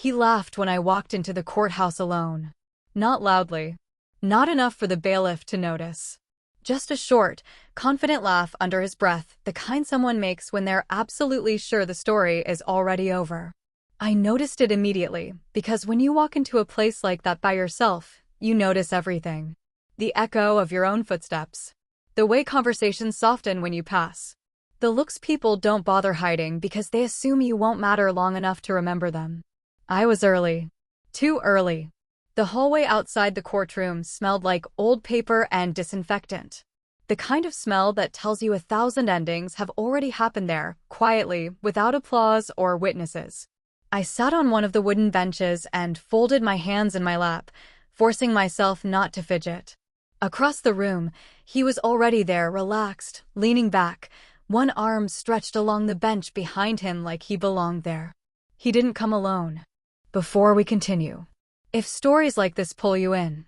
He laughed when I walked into the courthouse alone. Not loudly. Not enough for the bailiff to notice. Just a short, confident laugh under his breath, the kind someone makes when they're absolutely sure the story is already over. I noticed it immediately, because when you walk into a place like that by yourself, you notice everything. The echo of your own footsteps. The way conversations soften when you pass. The looks people don't bother hiding because they assume you won't matter long enough to remember them. I was early. Too early. The hallway outside the courtroom smelled like old paper and disinfectant. The kind of smell that tells you 1,000 endings have already happened there, quietly, without applause or witnesses. I sat on one of the wooden benches and folded my hands in my lap, forcing myself not to fidget. Across the room, he was already there, relaxed, leaning back, one arm stretched along the bench behind him like he belonged there. He didn't come alone. Before we continue, if stories like this pull you in,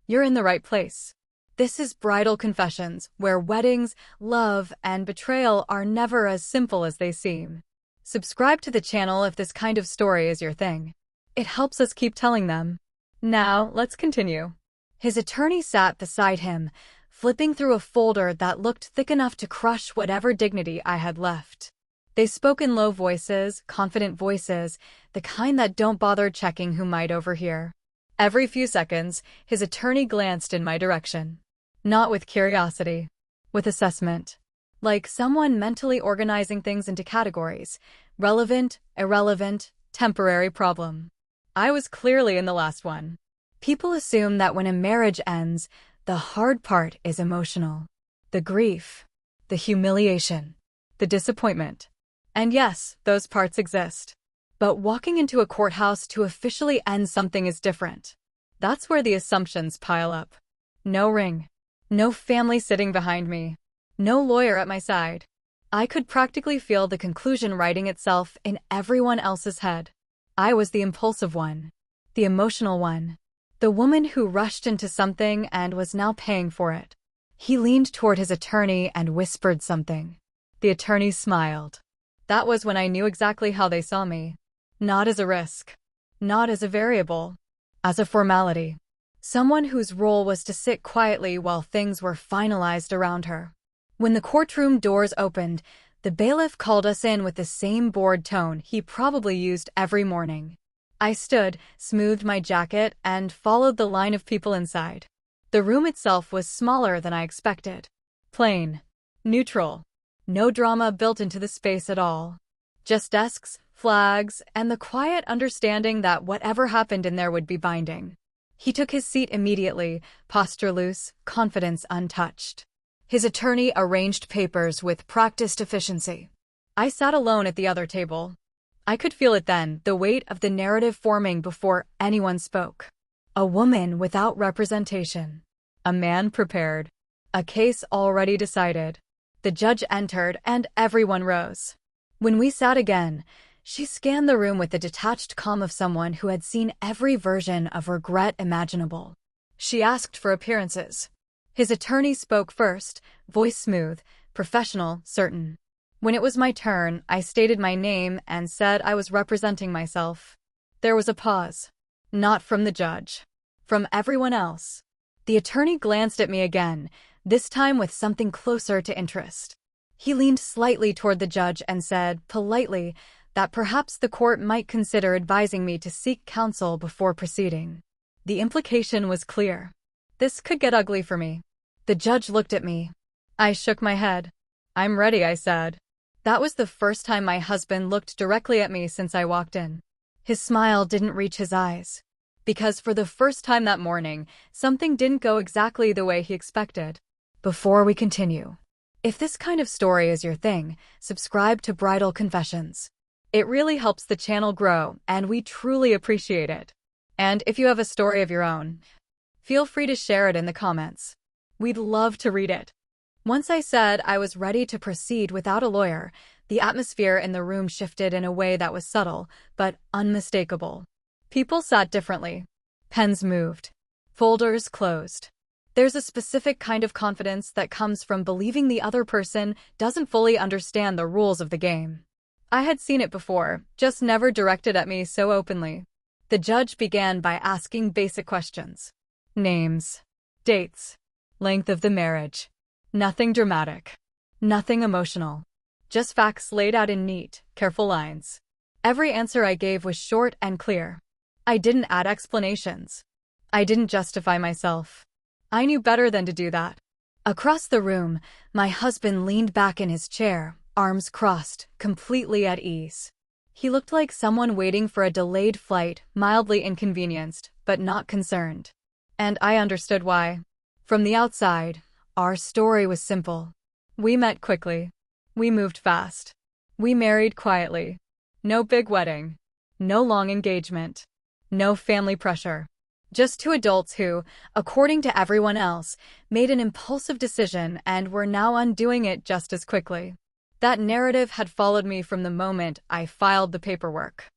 you're in the right place. This is Bridal Confessions, where weddings, love, and betrayal are never as simple as they seem. Subscribe to the channel if this kind of story is your thing. It helps us keep telling them. Now, let's continue. His attorney sat beside him, flipping through a folder that looked thick enough to crush whatever dignity I had left. They spoke in low voices, confident voices, the kind that don't bother checking who might overhear. Every few seconds, his attorney glanced in my direction. Not with curiosity, with assessment. Like someone mentally organizing things into categories: relevant, irrelevant, temporary problem. I was clearly in the last one. People assume that when a marriage ends, the hard part is emotional. The grief, the humiliation, the disappointment. And yes, those parts exist. But walking into a courthouse to officially end something is different. That's where the assumptions pile up. No ring. No family sitting behind me. No lawyer at my side. I could practically feel the conclusion writing itself in everyone else's head. I was the impulsive one. The emotional one. The woman who rushed into something and was now paying for it. He leaned toward his attorney and whispered something. The attorney smiled. That was when I knew exactly how they saw me. Not as a risk. Not as a variable. As a formality. Someone whose role was to sit quietly while things were finalized around her. When the courtroom doors opened, the bailiff called us in with the same bored tone he probably used every morning. I stood, smoothed my jacket, and followed the line of people inside. The room itself was smaller than I expected. Plain. Neutral. No drama built into the space at all. Just desks, flags, and the quiet understanding that whatever happened in there would be binding. He took his seat immediately, posture loose, confidence untouched. His attorney arranged papers with practiced efficiency. I sat alone at the other table. I could feel it then, the weight of the narrative forming before anyone spoke. A woman without representation. A man prepared. A case already decided. The judge entered, and everyone rose. When we sat again, she scanned the room with the detached calm of someone who had seen every version of regret imaginable. She asked for appearances. His attorney spoke first, voice smooth, professional, certain. When it was my turn, I stated my name and said I was representing myself. There was a pause. Not from the judge. From everyone else. The attorney glanced at me again, this time with something closer to interest. He leaned slightly toward the judge and said, politely, that perhaps the court might consider advising me to seek counsel before proceeding. The implication was clear. This could get ugly for me. The judge looked at me. I shook my head. I'm ready, I said. That was the first time my husband looked directly at me since I walked in. His smile didn't reach his eyes. Because for the first time that morning, something didn't go exactly the way he expected. Before we continue, if this kind of story is your thing, subscribe to Bridal Confessions. It really helps the channel grow, and we truly appreciate it. And if you have a story of your own, feel free to share it in the comments. We'd love to read it. Once I said I was ready to proceed without a lawyer, the atmosphere in the room shifted in a way that was subtle, but unmistakable. People sat differently. Pens moved. Folders closed. There's a specific kind of confidence that comes from believing the other person doesn't fully understand the rules of the game. I had seen it before, just never directed at me so openly. The judge began by asking basic questions. Names. Dates. Length of the marriage. Nothing dramatic. Nothing emotional. Just facts laid out in neat, careful lines. Every answer I gave was short and clear. I didn't add explanations. I didn't justify myself. I knew better than to do that. Across the room, my husband leaned back in his chair, arms crossed, completely at ease. He looked like someone waiting for a delayed flight, mildly inconvenienced, but not concerned. And I understood why. From the outside, our story was simple. We met quickly. We moved fast. We married quietly. No big wedding. No long engagement. No family pressure. Just two adults who, according to everyone else, made an impulsive decision and were now undoing it just as quickly. That narrative had followed me from the moment I filed the paperwork.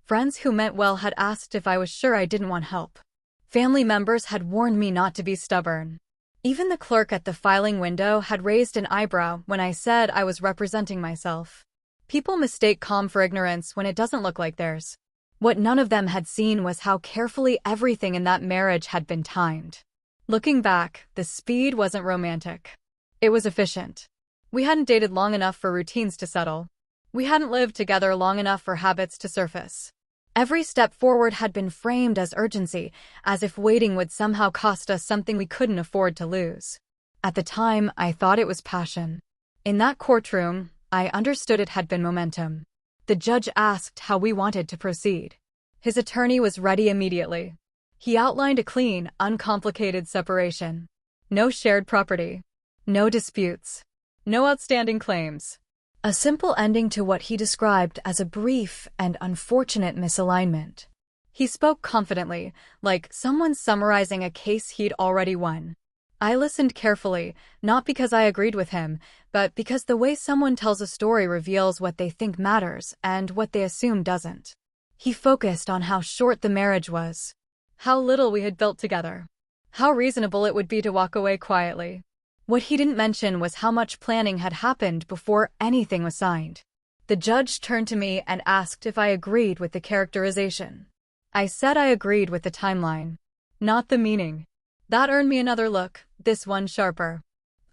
Friends who meant well had asked if I was sure I didn't want help. Family members had warned me not to be stubborn. Even the clerk at the filing window had raised an eyebrow when I said I was representing myself. People mistake calm for ignorance when it doesn't look like theirs. What none of them had seen was how carefully everything in that marriage had been timed. Looking back, the speed wasn't romantic. It was efficient. We hadn't dated long enough for routines to settle. We hadn't lived together long enough for habits to surface. Every step forward had been framed as urgency, as if waiting would somehow cost us something we couldn't afford to lose. At the time, I thought it was passion. In that courtroom, I understood it had been momentum. The judge asked how we wanted to proceed. His attorney was ready immediately. He outlined a clean, uncomplicated separation. No shared property. No disputes. No outstanding claims. A simple ending to what he described as a brief and unfortunate misalignment. He spoke confidently, like someone summarizing a case he'd already won. I listened carefully, not because I agreed with him, but because the way someone tells a story reveals what they think matters and what they assume doesn't. He focused on how short the marriage was, how little we had built together, how reasonable it would be to walk away quietly. What he didn't mention was how much planning had happened before anything was signed. The judge turned to me and asked if I agreed with the characterization. I said I agreed with the timeline, not the meaning. That earned me another look, this one sharper.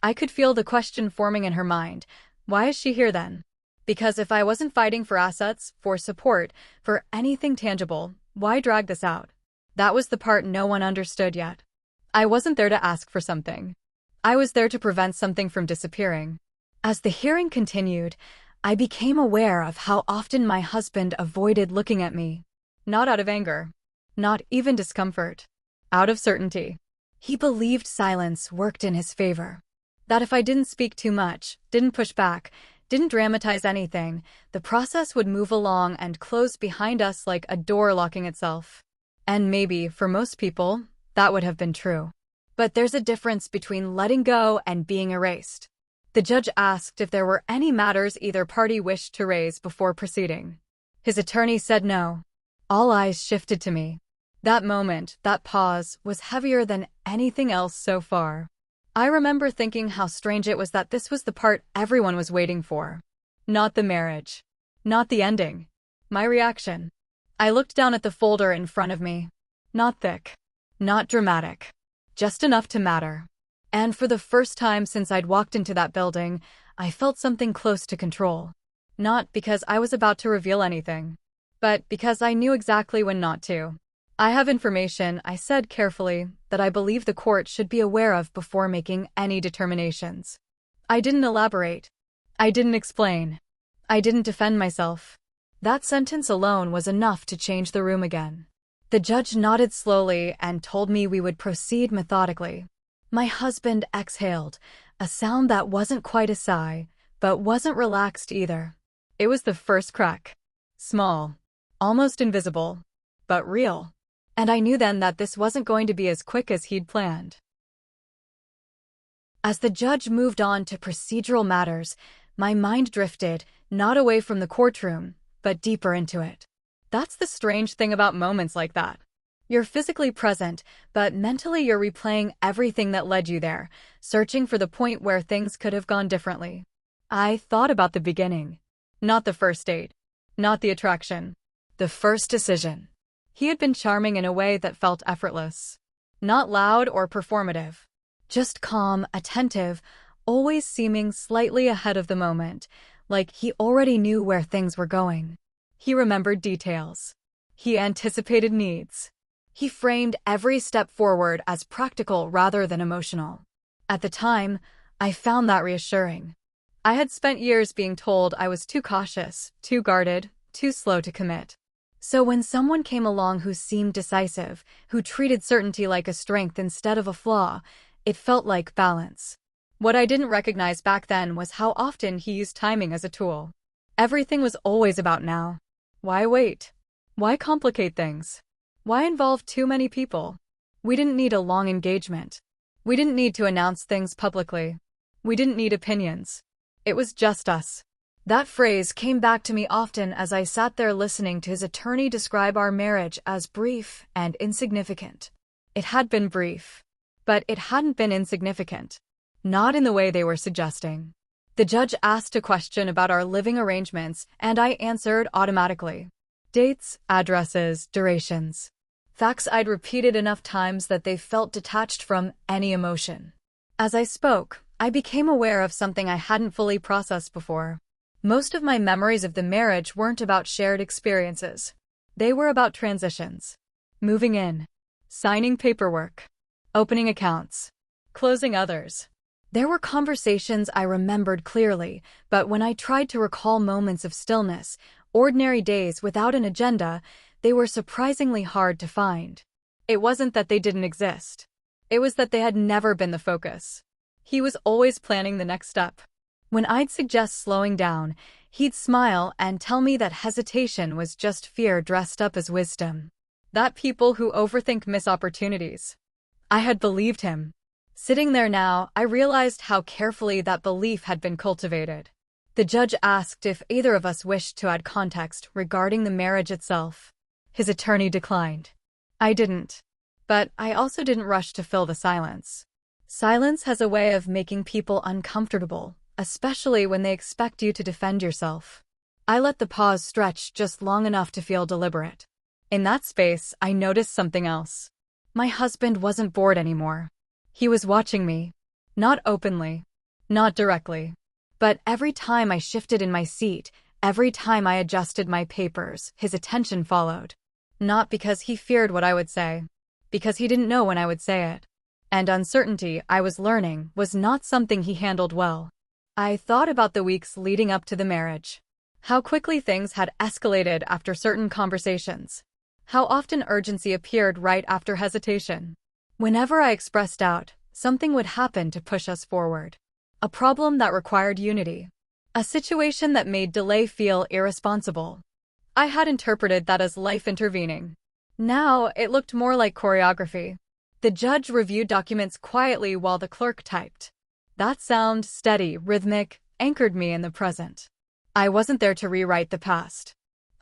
I could feel the question forming in her mind. Why is she here then? Because if I wasn't fighting for assets, for support, for anything tangible, why drag this out? That was the part no one understood yet. I wasn't there to ask for something. I was there to prevent something from disappearing. As the hearing continued, I became aware of how often my husband avoided looking at me. Not out of anger. Not even discomfort. Out of certainty. He believed silence worked in his favor. That if I didn't speak too much, didn't push back, didn't dramatize anything, the process would move along and close behind us like a door locking itself. And maybe, for most people, that would have been true. But there's a difference between letting go and being erased. The judge asked if there were any matters either party wished to raise before proceeding. His attorney said no. All eyes shifted to me. That moment, that pause, was heavier than anything else so far. I remember thinking how strange it was that this was the part everyone was waiting for. Not the marriage. Not the ending. My reaction. I looked down at the folder in front of me. Not thick. Not dramatic. Just enough to matter. And for the first time since I'd walked into that building, I felt something close to control. Not because I was about to reveal anything, but because I knew exactly when not to. I have information, I said carefully, that I believe the court should be aware of before making any determinations. I didn't elaborate. I didn't explain. I didn't defend myself. That sentence alone was enough to change the room again. The judge nodded slowly and told me we would proceed methodically. My husband exhaled, a sound that wasn't quite a sigh, but wasn't relaxed either. It was the first crack. Small. Almost invisible. But real. And I knew then that this wasn't going to be as quick as he'd planned. As the judge moved on to procedural matters, my mind drifted, not away from the courtroom, but deeper into it. That's the strange thing about moments like that. You're physically present, but mentally you're replaying everything that led you there, searching for the point where things could have gone differently. I thought about the beginning. Not the first date. Not the attraction. The first decision. He had been charming in a way that felt effortless. Not loud or performative. Just calm, attentive, always seeming slightly ahead of the moment, like he already knew where things were going. He remembered details. He anticipated needs. He framed every step forward as practical rather than emotional. At the time, I found that reassuring. I had spent years being told I was too cautious, too guarded, too slow to commit. So when someone came along who seemed decisive, who treated certainty like a strength instead of a flaw, it felt like balance. What I didn't recognize back then was how often he used timing as a tool. Everything was always about now. Why wait? Why complicate things? Why involve too many people? We didn't need a long engagement. We didn't need to announce things publicly. We didn't need opinions. It was just us. That phrase came back to me often as I sat there listening to his attorney describe our marriage as brief and insignificant. It had been brief, but it hadn't been insignificant. Not in the way they were suggesting. The judge asked a question about our living arrangements, and I answered automatically. Dates, addresses, durations. Facts I'd repeated enough times that they felt detached from any emotion. As I spoke, I became aware of something I hadn't fully processed before. Most of my memories of the marriage weren't about shared experiences. They were about transitions. Moving in. Signing paperwork. Opening accounts. Closing others. There were conversations I remembered clearly, but when I tried to recall moments of stillness, ordinary days without an agenda, they were surprisingly hard to find. It wasn't that they didn't exist. It was that they had never been the focus. He was always planning the next step. When I'd suggest slowing down, he'd smile and tell me that hesitation was just fear dressed up as wisdom. That people who overthink miss opportunities. I had believed him. Sitting there now, I realized how carefully that belief had been cultivated. The judge asked if either of us wished to add context regarding the marriage itself. His attorney declined. I didn't. But I also didn't rush to fill the silence. Silence has a way of making people uncomfortable, especially when they expect you to defend yourself. I let the pause stretch just long enough to feel deliberate. In that space, I noticed something else. My husband wasn't bored anymore. He was watching me. Not openly. Not directly. But every time I shifted in my seat, every time I adjusted my papers, his attention followed. Not because he feared what I would say. Because he didn't know when I would say it. And uncertainty, I was learning, was not something he handled well. I thought about the weeks leading up to the marriage. How quickly things had escalated after certain conversations. How often urgency appeared right after hesitation. Whenever I expressed doubt, something would happen to push us forward. A problem that required unity. A situation that made delay feel irresponsible. I had interpreted that as life intervening. Now, it looked more like choreography. The judge reviewed documents quietly while the clerk typed. That sound, steady, rhythmic, anchored me in the present. I wasn't there to rewrite the past.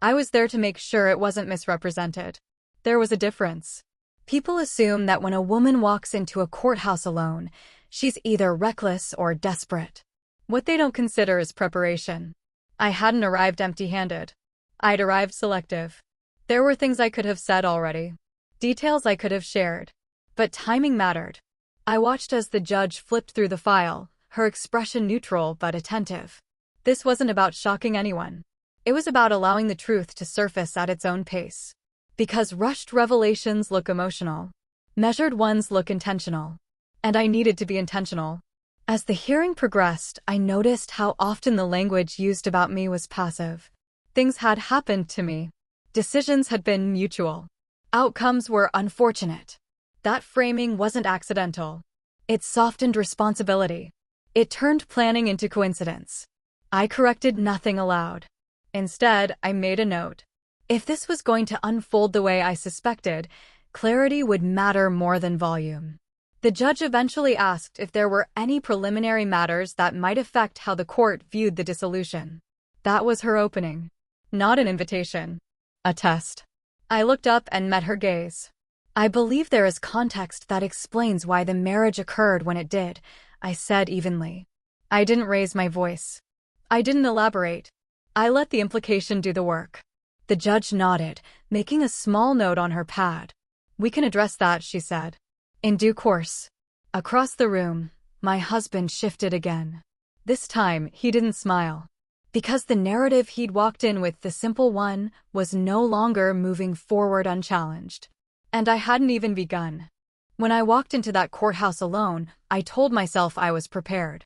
I was there to make sure it wasn't misrepresented. There was a difference. People assume that when a woman walks into a courthouse alone, she's either reckless or desperate. What they don't consider is preparation. I hadn't arrived empty-handed. I'd arrived selective. There were things I could have said already. Details I could have shared. But timing mattered. I watched as the judge flipped through the file, her expression neutral but attentive. This wasn't about shocking anyone. It was about allowing the truth to surface at its own pace. Because rushed revelations look emotional. Measured ones look intentional. And I needed to be intentional. As the hearing progressed, I noticed how often the language used about me was passive. Things had happened to me. Decisions had been mutual. Outcomes were unfortunate. That framing wasn't accidental. It softened responsibility. It turned planning into coincidence. I corrected nothing aloud. Instead, I made a note. If this was going to unfold the way I suspected, clarity would matter more than volume. The judge eventually asked if there were any preliminary matters that might affect how the court viewed the dissolution. That was her opening. Not an invitation. A test. I looked up and met her gaze. I believe there is context that explains why the marriage occurred when it did, I said evenly. I didn't raise my voice. I didn't elaborate. I let the implication do the work. The judge nodded, making a small note on her pad. "We can address that," she said. "In due course." Across the room, my husband shifted again. This time, he didn't smile. Because the narrative he'd walked in with, the simple one, was no longer moving forward unchallenged. And I hadn't even begun. When I walked into that courthouse alone, I told myself I was prepared.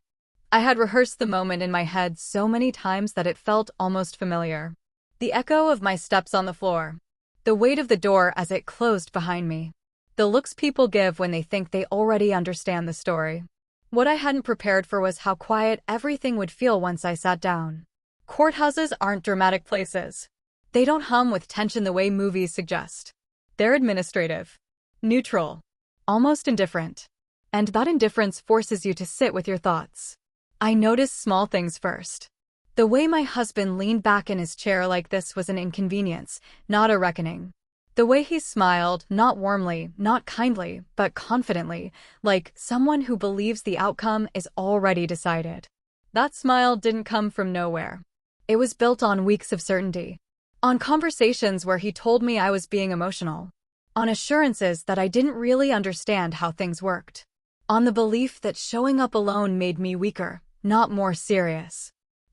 I had rehearsed the moment in my head so many times that it felt almost familiar. The echo of my steps on the floor. The weight of the door as it closed behind me. The looks people give when they think they already understand the story. What I hadn't prepared for was how quiet everything would feel once I sat down. Courthouses aren't dramatic places. They don't hum with tension the way movies suggest. They're administrative. Neutral. Almost indifferent. And that indifference forces you to sit with your thoughts. I noticed small things first. The way my husband leaned back in his chair like this was an inconvenience, not a reckoning. The way he smiled, not warmly, not kindly, but confidently, like someone who believes the outcome is already decided. That smile didn't come from nowhere. It was built on weeks of certainty. On conversations where he told me I was being emotional. On assurances that I didn't really understand how things worked. On the belief that showing up alone made me weaker, not more serious.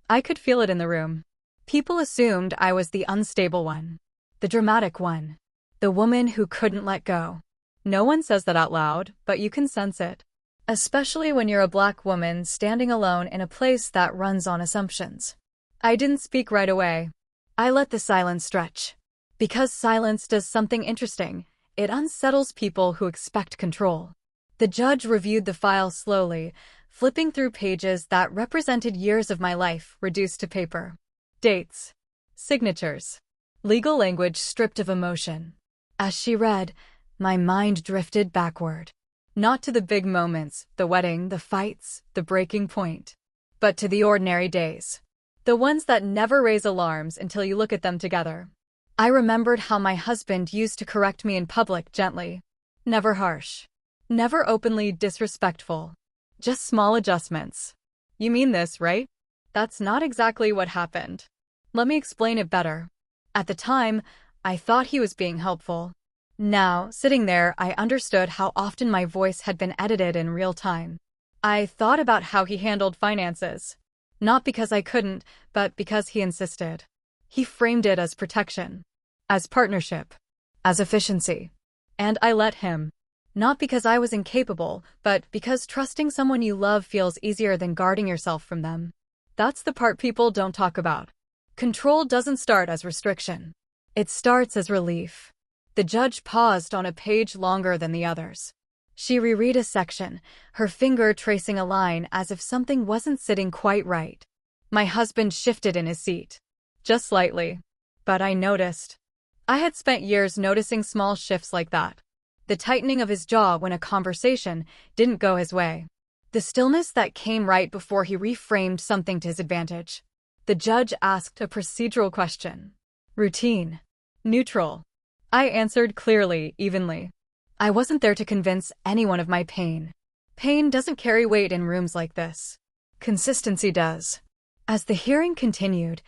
I could feel it in the room. People assumed I was the unstable one. The dramatic one. The woman who couldn't let go. No one says that out loud, but you can sense it. Especially when you're a Black woman standing alone in a place that runs on assumptions. I didn't speak right away. I let the silence stretch. Because silence does something interesting. It unsettles people who expect control. The judge reviewed the file slowly, flipping through pages that represented years of my life reduced to paper. Dates. Signatures. Legal language stripped of emotion. As she read, my mind drifted backward. Not to the big moments, the wedding, the fights, the breaking point. But to the ordinary days. The ones that never raise alarms until you look at them together. I remembered how my husband used to correct me in public gently. Never harsh. Never openly disrespectful. Just small adjustments. "You mean this, right? That's not exactly what happened. Let me explain it better." At the time, I thought he was being helpful. Now, sitting there, I understood how often my voice had been edited in real time. I thought about how he handled finances. Not because I couldn't, but because he insisted. He framed it as protection. As partnership. As efficiency. And I let him. Not because I was incapable, but because trusting someone you love feels easier than guarding yourself from them. That's the part people don't talk about. Control doesn't start as restriction. It starts as relief. The judge paused on a page longer than the others. She reread a section, her finger tracing a line as if something wasn't sitting quite right. My husband shifted in his seat. Just slightly. But I noticed. I had spent years noticing small shifts like that. The tightening of his jaw when a conversation didn't go his way. The stillness that came right before he reframed something to his advantage. The judge asked a procedural question. Routine. Neutral. I answered clearly, evenly. I wasn't there to convince anyone of my pain. Pain doesn't carry weight in rooms like this. Consistency does. As the hearing continued,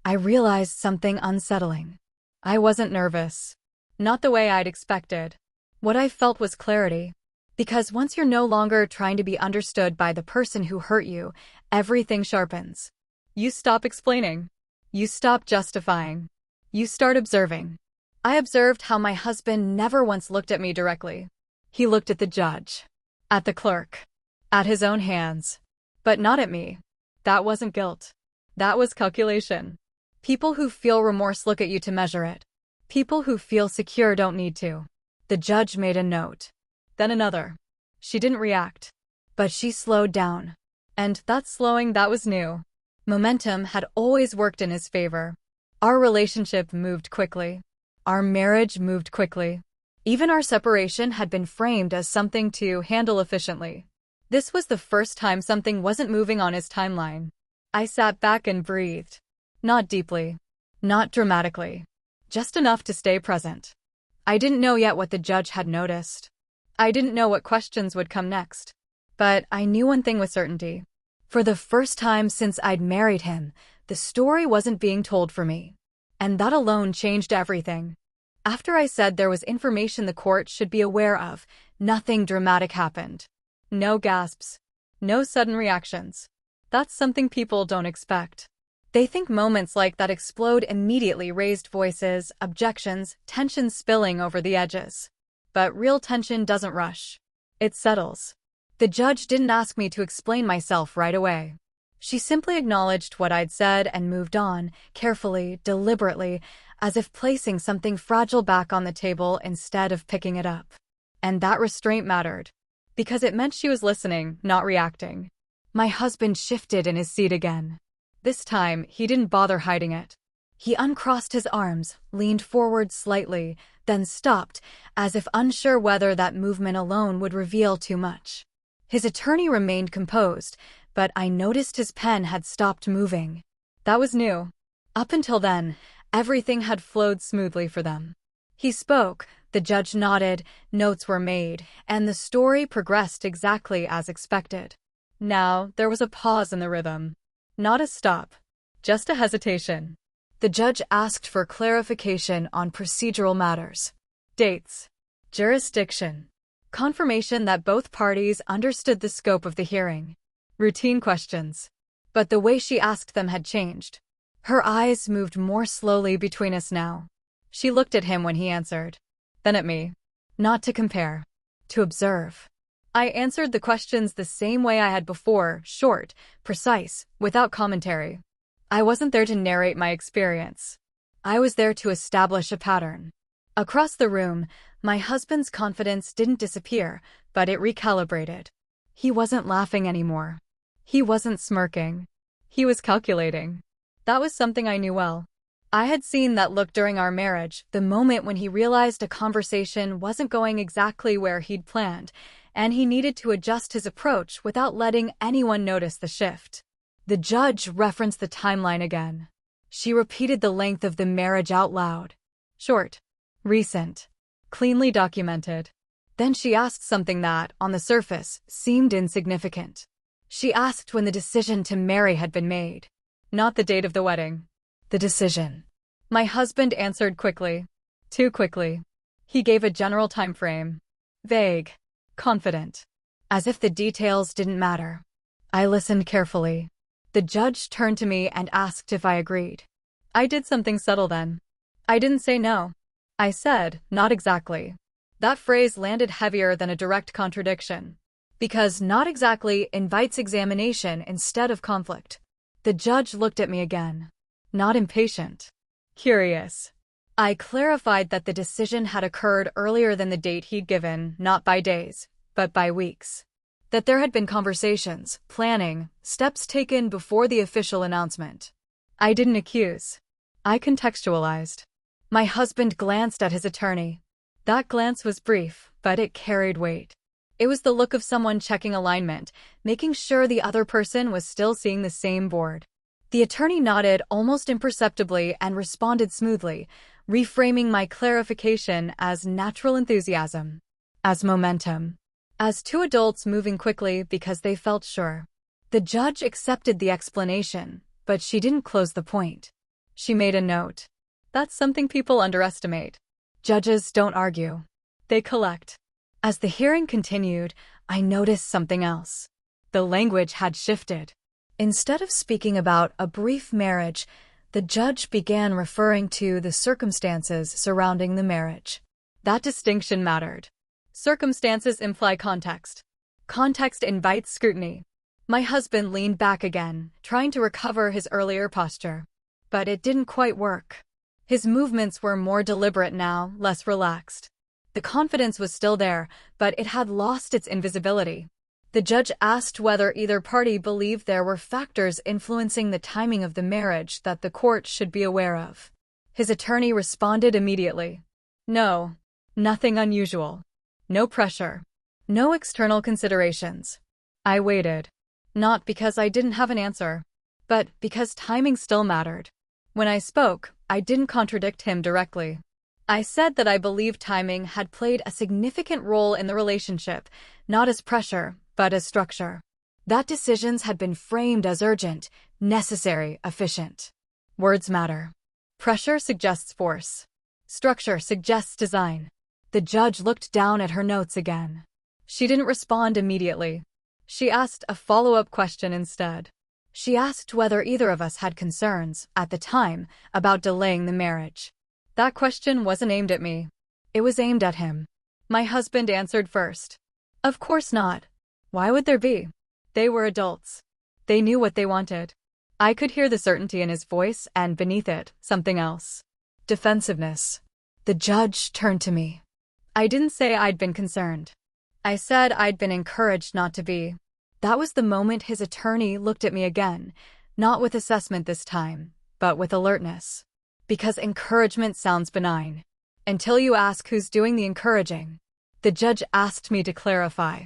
I realized something unsettling. I wasn't nervous. Not the way I'd expected. What I felt was clarity. Because once you're no longer trying to be understood by the person who hurt you, everything sharpens. You stop explaining. You stop justifying. You start observing. I observed how my husband never once looked at me directly. He looked at the judge. At the clerk. At his own hands. But not at me. That wasn't guilt. That was calculation. People who feel remorse look at you to measure it. People who feel secure don't need to. The judge made a note. Then another. She didn't react. But she slowed down. And that slowing, that was new. Momentum had always worked in his favor. Our relationship moved quickly. Our marriage moved quickly. Even our separation had been framed as something to handle efficiently. This was the first time something wasn't moving on his timeline. I sat back and breathed. Not deeply. Not dramatically. Just enough to stay present. I didn't know yet what the judge had noticed. I didn't know what questions would come next. But I knew one thing with certainty. For the first time since I'd married him, The story wasn't being told for me. And that alone changed everything. After I said there was information the court should be aware of, nothing dramatic happened. No gasps. No sudden reactions. That's something people don't expect. They think moments like that explode immediately, raised voices, objections, tension spilling over the edges. But real tension doesn't rush. It settles. The judge didn't ask me to explain myself right away. She simply acknowledged what I'd said and moved on, carefully, deliberately, as if placing something fragile back on the table instead of picking it up. And that restraint mattered, because it meant she was listening, not reacting. My husband shifted in his seat again. This time, he didn't bother hiding it. He uncrossed his arms, leaned forward slightly, then stopped, as if unsure whether that movement alone would reveal too much. His attorney remained composed, but I noticed his pen had stopped moving. That was new. Up until then, everything had flowed smoothly for them. He spoke, the judge nodded, notes were made, and the story progressed exactly as expected. Now, there was a pause in the rhythm. Not a stop, just a hesitation. The judge asked for clarification on procedural matters. Dates. Jurisdiction. Confirmation that both parties understood the scope of the hearing. Routine questions. But the way she asked them had changed. Her eyes moved more slowly between us now. She looked at him when he answered. Then at me. Not to compare. To observe. I answered the questions the same way I had before, short, precise, without commentary. I wasn't there to narrate my experience. I was there to establish a pattern. Across the room, my husband's confidence didn't disappear, but it recalibrated. He wasn't laughing anymore. He wasn't smirking. He was calculating. That was something I knew well. I had seen that look during our marriage, the moment when he realized a conversation wasn't going exactly where he'd planned, and he needed to adjust his approach without letting anyone notice the shift. The judge referenced the timeline again. She repeated the length of the marriage out loud. Short. Recent. Cleanly documented. Then she asked something that, on the surface, seemed insignificant. She asked when the decision to marry had been made. Not the date of the wedding. The decision. My husband answered quickly. Too quickly. He gave a general time frame. Vague. Confident. As if the details didn't matter. I listened carefully. The judge turned to me and asked if I agreed. I did something subtle then. I didn't say no. I said, not exactly. That phrase landed heavier than a direct contradiction. Because not exactly invites examination instead of conflict. The judge looked at me again. Not impatient. Curious. I clarified that the decision had occurred earlier than the date he'd given, not by days, but by weeks. That there had been conversations, planning, steps taken before the official announcement. I didn't accuse. I contextualized. My husband glanced at his attorney. That glance was brief, but it carried weight. It was the look of someone checking alignment, making sure the other person was still seeing the same board. The attorney nodded almost imperceptibly and responded smoothly, reframing my clarification as natural enthusiasm, as momentum, as two adults moving quickly because they felt sure. The judge accepted the explanation, but she didn't close the point. She made a note. That's something people underestimate. Judges don't argue. They collect. As the hearing continued, I noticed something else. The language had shifted. Instead of speaking about a brief marriage, the judge began referring to the circumstances surrounding the marriage. That distinction mattered. Circumstances imply context. Context invites scrutiny. My husband leaned back again, trying to recover his earlier posture. But it didn't quite work. His movements were more deliberate now, less relaxed. The confidence was still there, but it had lost its invisibility. The judge asked whether either party believed there were factors influencing the timing of the marriage that the court should be aware of. His attorney responded immediately. No. Nothing unusual. No pressure. No external considerations. I waited. Not because I didn't have an answer, but because timing still mattered. When I spoke, I didn't contradict him directly. I said that I believed timing had played a significant role in the relationship, not as pressure, but as structure. That decisions had been framed as urgent, necessary, efficient. Words matter. Pressure suggests force. Structure suggests design. The judge looked down at her notes again. She didn't respond immediately. She asked a follow-up question instead. She asked whether either of us had concerns, at the time, about delaying the marriage. That question wasn't aimed at me. It was aimed at him. My husband answered first. Of course not. Why would there be? They were adults. They knew what they wanted. I could hear the certainty in his voice, and beneath it, something else. Defensiveness. The judge turned to me. I didn't say I'd been concerned. I said I'd been encouraged not to be. That was the moment his attorney looked at me again, not with assessment this time, but with alertness. Because encouragement sounds benign. Until you ask who's doing the encouraging. The judge asked me to clarify.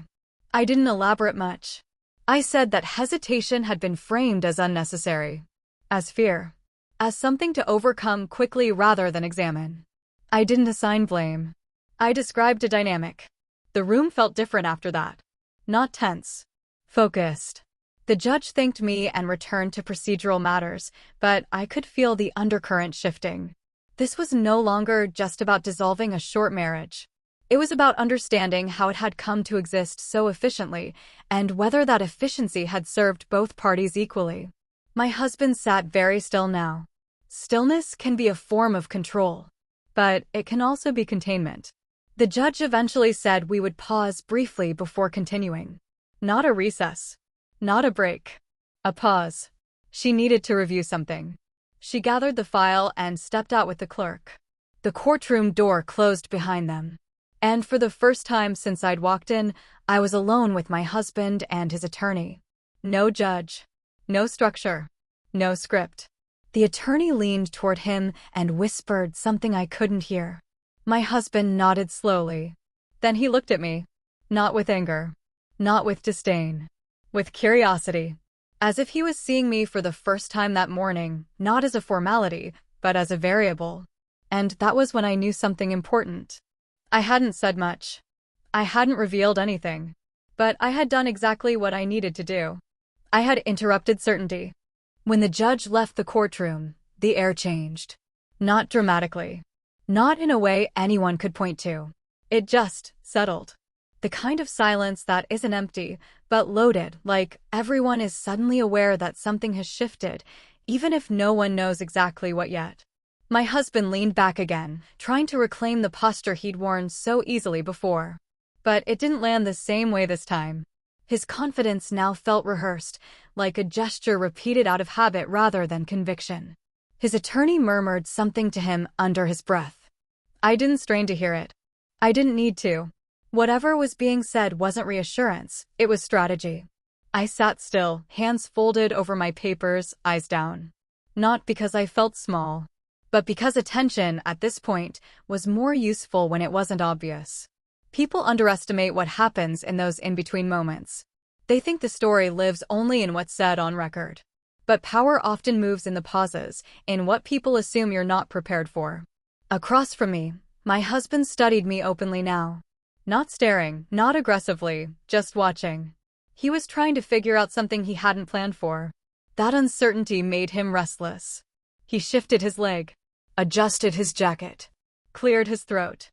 I didn't elaborate much. I said that hesitation had been framed as unnecessary, as fear, as something to overcome quickly rather than examine. I didn't assign blame. I described a dynamic. The room felt different after that. Not tense. Focused. The judge thanked me and returned to procedural matters, but I could feel the undercurrent shifting. This was no longer just about dissolving a short marriage. It was about understanding how it had come to exist so efficiently, and whether that efficiency had served both parties equally. My husband sat very still now. Stillness can be a form of control, but it can also be containment. The judge eventually said we would pause briefly before continuing. Not a recess. Not a break. A pause. She needed to review something. She gathered the file and stepped out with the clerk. The courtroom door closed behind them. And for the first time since I'd walked in, I was alone with my husband and his attorney. No judge. No structure. No script. The attorney leaned toward him and whispered something I couldn't hear. My husband nodded slowly. Then he looked at me. Not with anger. Not with disdain. With curiosity. As if he was seeing me for the first time that morning, not as a formality, but as a variable. And that was when I knew something important. I hadn't said much. I hadn't revealed anything. But I had done exactly what I needed to do. I had interrupted certainty. When the judge left the courtroom, the air changed. Not dramatically. Not in a way anyone could point to. It just settled. The kind of silence that isn't empty, but loaded, like everyone is suddenly aware that something has shifted, even if no one knows exactly what yet. My husband leaned back again, trying to reclaim the posture he'd worn so easily before. But it didn't land the same way this time. His confidence now felt rehearsed, like a gesture repeated out of habit rather than conviction. His attorney murmured something to him under his breath. I didn't strain to hear it. I didn't need to. Whatever was being said wasn't reassurance, it was strategy. I sat still, hands folded over my papers, eyes down. Not because I felt small, but because attention, at this point, was more useful when it wasn't obvious. People underestimate what happens in those in-between moments. They think the story lives only in what's said on record. But power often moves in the pauses, in what people assume you're not prepared for. Across from me, my husband studied me openly now. Not staring, not aggressively, just watching. He was trying to figure out something he hadn't planned for. That uncertainty made him restless. He shifted his leg, adjusted his jacket, cleared his throat.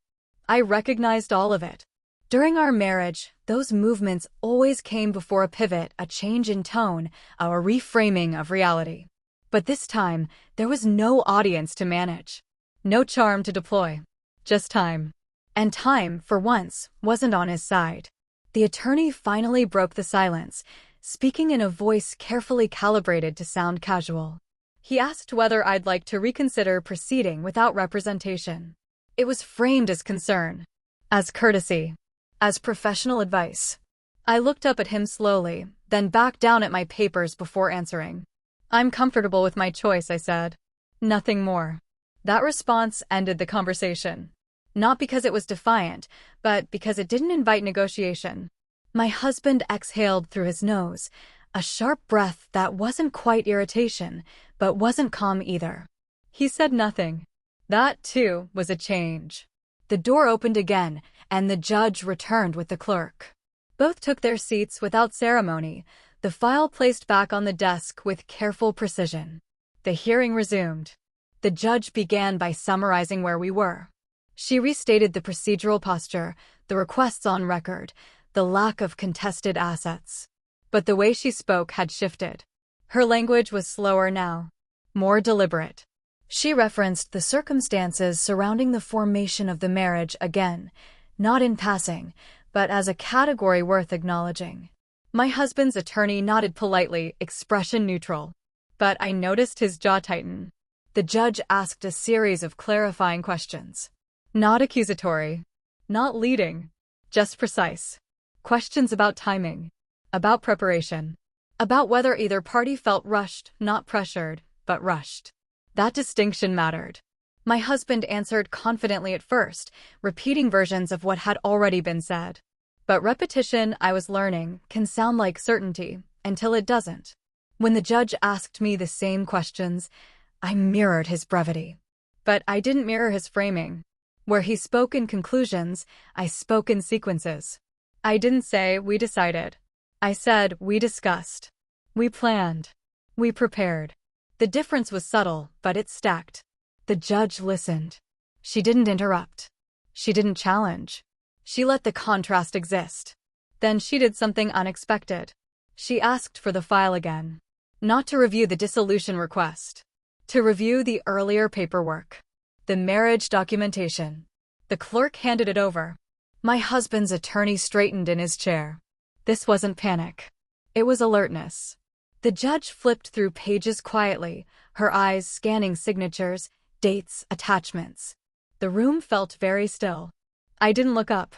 I recognized all of it. During our marriage, those movements always came before a pivot, a change in tone, a reframing of reality. But this time, there was no audience to manage. No charm to deploy. Just time. And time, for once, wasn't on his side. The attorney finally broke the silence, speaking in a voice carefully calibrated to sound casual. He asked whether I'd like to reconsider proceeding without representation. It was framed as concern, as courtesy, as professional advice. I looked up at him slowly, then back down at my papers before answering. I'm comfortable with my choice, I said. Nothing more. That response ended the conversation. Not because it was defiant, but because it didn't invite negotiation. My husband exhaled through his nose, a sharp breath that wasn't quite irritation, but wasn't calm either. He said nothing. That, too, was a change. The door opened again, and the judge returned with the clerk. Both took their seats without ceremony, the file placed back on the desk with careful precision. The hearing resumed. The judge began by summarizing where we were. She restated the procedural posture, the requests on record, the lack of contested assets. But the way she spoke had shifted. Her language was slower now, more deliberate. She referenced the circumstances surrounding the formation of the marriage again, not in passing, but as a category worth acknowledging. My husband's attorney nodded politely, expression neutral. But I noticed his jaw tighten. The judge asked a series of clarifying questions. Not accusatory, not leading, just precise. Questions about timing, about preparation, about whether either party felt rushed, not pressured, but rushed. That distinction mattered. My husband answered confidently at first, repeating versions of what had already been said. But repetition, I was learning, can sound like certainty, until it doesn't. When the judge asked me the same questions, I mirrored his brevity. But I didn't mirror his framing. Where he spoke in conclusions, I spoke in sequences. I didn't say, we decided. I said, we discussed. We planned. We prepared. The difference was subtle, but it stacked. The judge listened. She didn't interrupt. She didn't challenge. She let the contrast exist. Then she did something unexpected. She asked for the file again. Not to review the dissolution request. To review the earlier paperwork. The marriage documentation. The clerk handed it over. My husband's attorney straightened in his chair. This wasn't panic. It was alertness. The judge flipped through pages quietly, her eyes scanning signatures, dates, attachments. The room felt very still. I didn't look up.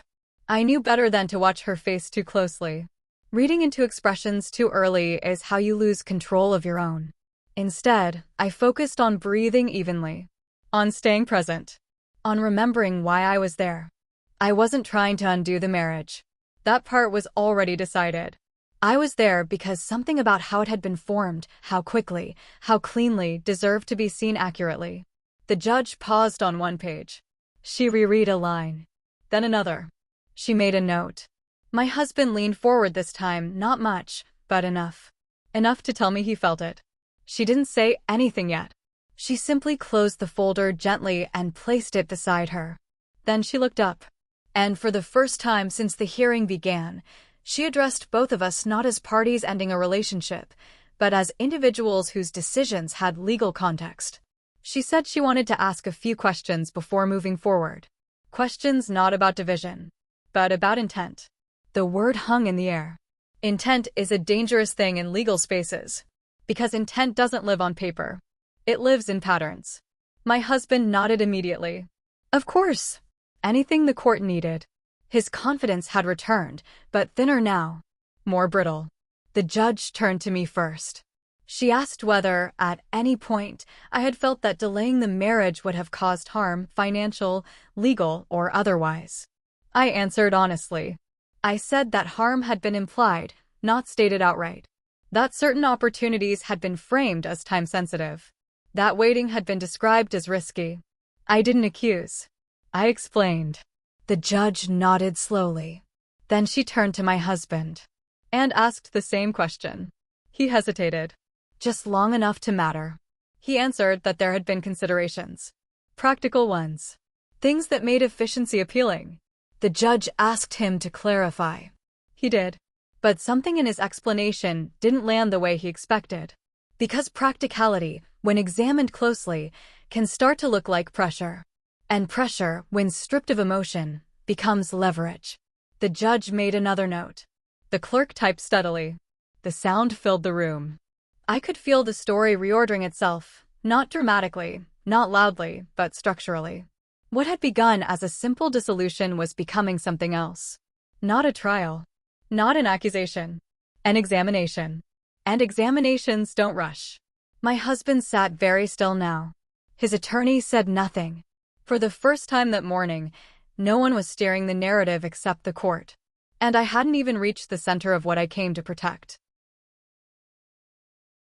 I knew better than to watch her face too closely. Reading into expressions too early is how you lose control of your own. Instead, I focused on breathing evenly. On staying present. On remembering why I was there. I wasn't trying to undo the marriage. That part was already decided. I was there because something about how it had been formed, how quickly, how cleanly, deserved to be seen accurately. The judge paused on one page. She reread a line. Then another. She made a note. My husband leaned forward this time, not much, but enough. Enough to tell me he felt it. She didn't say anything yet. She simply closed the folder gently and placed it beside her. Then she looked up. And for the first time since the hearing began, she addressed both of us not as parties ending a relationship, but as individuals whose decisions had legal context. She said she wanted to ask a few questions before moving forward. Questions not about division, but about intent. The word hung in the air. Intent is a dangerous thing in legal spaces, because intent doesn't live on paper. It lives in patterns. My husband nodded immediately. Of course. Anything the court needed. His confidence had returned, but thinner now. More brittle. The judge turned to me first. She asked whether, at any point, I had felt that delaying the marriage would have caused harm, financial, legal, or otherwise. I answered honestly. I said that harm had been implied, not stated outright. That certain opportunities had been framed as time-sensitive. That waiting had been described as risky. I didn't accuse. I explained. The judge nodded slowly. Then she turned to my husband and asked the same question. He hesitated. Just long enough to matter. He answered that there had been considerations. Practical ones. Things that made efficiency appealing. The judge asked him to clarify. He did. But something in his explanation didn't land the way he expected. Because practicality, when examined closely, can start to look like pressure. And pressure, when stripped of emotion, becomes leverage. The judge made another note. The clerk typed steadily. The sound filled the room. I could feel the story reordering itself, not dramatically, not loudly, but structurally. What had begun as a simple dissolution was becoming something else. Not a trial. Not an accusation. An examination. And examinations don't rush. My husband sat very still now. His attorney said nothing. For the first time that morning, no one was steering the narrative except the court. And I hadn't even reached the center of what I came to protect.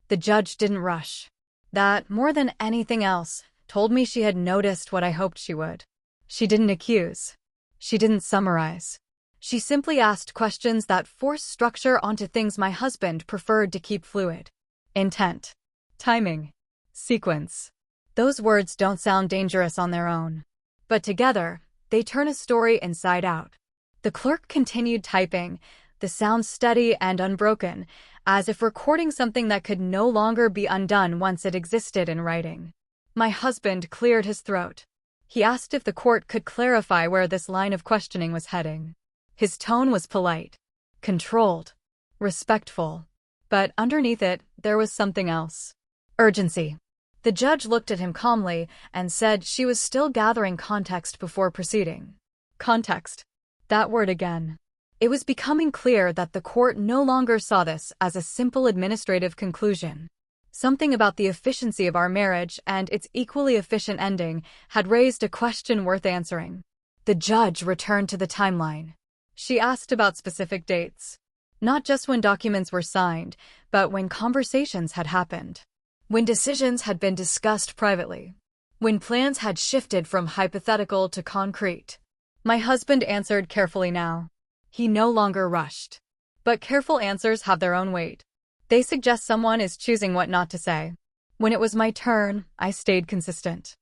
The judge didn't rush. That, more than anything else, told me she had noticed what I hoped she would. She didn't accuse. She didn't summarize. She simply asked questions that forced structure onto things my husband preferred to keep fluid. Intent. Timing. Sequence. Those words don't sound dangerous on their own. But together, they turn a story inside out. The clerk continued typing, the sound steady and unbroken, as if recording something that could no longer be undone once it existed in writing. My husband cleared his throat. He asked if the court could clarify where this line of questioning was heading. His tone was polite, controlled, respectful. But underneath it, there was something else. Urgency. The judge looked at him calmly and said she was still gathering context before proceeding. Context. That word again. It was becoming clear that the court no longer saw this as a simple administrative conclusion. Something about the efficiency of our marriage and its equally efficient ending had raised a question worth answering. The judge returned to the timeline. She asked about specific dates. Not just when documents were signed, but when conversations had happened. When decisions had been discussed privately. When plans had shifted from hypothetical to concrete. My husband answered carefully now. He no longer rushed. But careful answers have their own weight. They suggest someone is choosing what not to say. When it was my turn, I stayed consistent.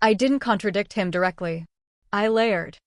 I didn't contradict him directly. I layered.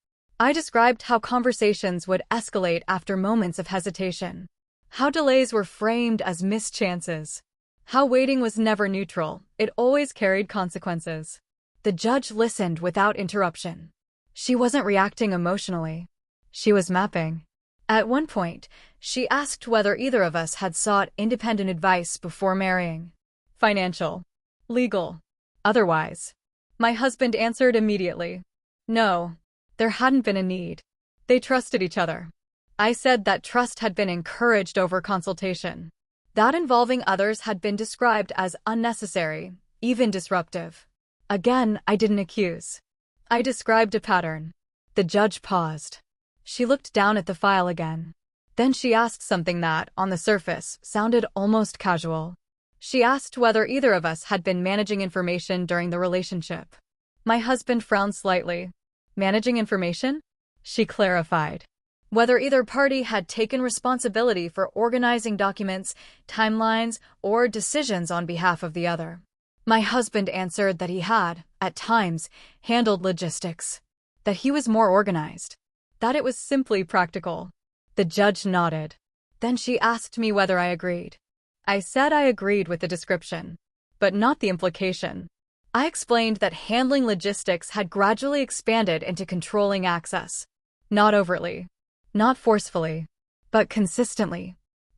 I described how conversations would escalate after moments of hesitation. How delays were framed as mischances. How waiting was never neutral, it always carried consequences. The judge listened without interruption. She wasn't reacting emotionally. She was mapping. At one point, she asked whether either of us had sought independent advice before marrying. Financial. Legal. Otherwise. My husband answered immediately. No. There hadn't been a need. They trusted each other. I said that trust had been encouraged over consultation. That involving others had been described as unnecessary, even disruptive. Again, I didn't accuse. I described a pattern. The judge paused. She looked down at the file again. Then she asked something that, on the surface, sounded almost casual. She asked whether either of us had been managing information during the relationship. My husband frowned slightly. Managing information? She clarified. Whether either party had taken responsibility for organizing documents, timelines, or decisions on behalf of the other. My husband answered that he had, at times, handled logistics. That he was more organized. That it was simply practical. The judge nodded. Then she asked me whether I agreed. I said I agreed with the description, but not the implication. I explained that handling logistics had gradually expanded into controlling access. Not overtly. Not forcefully. But consistently.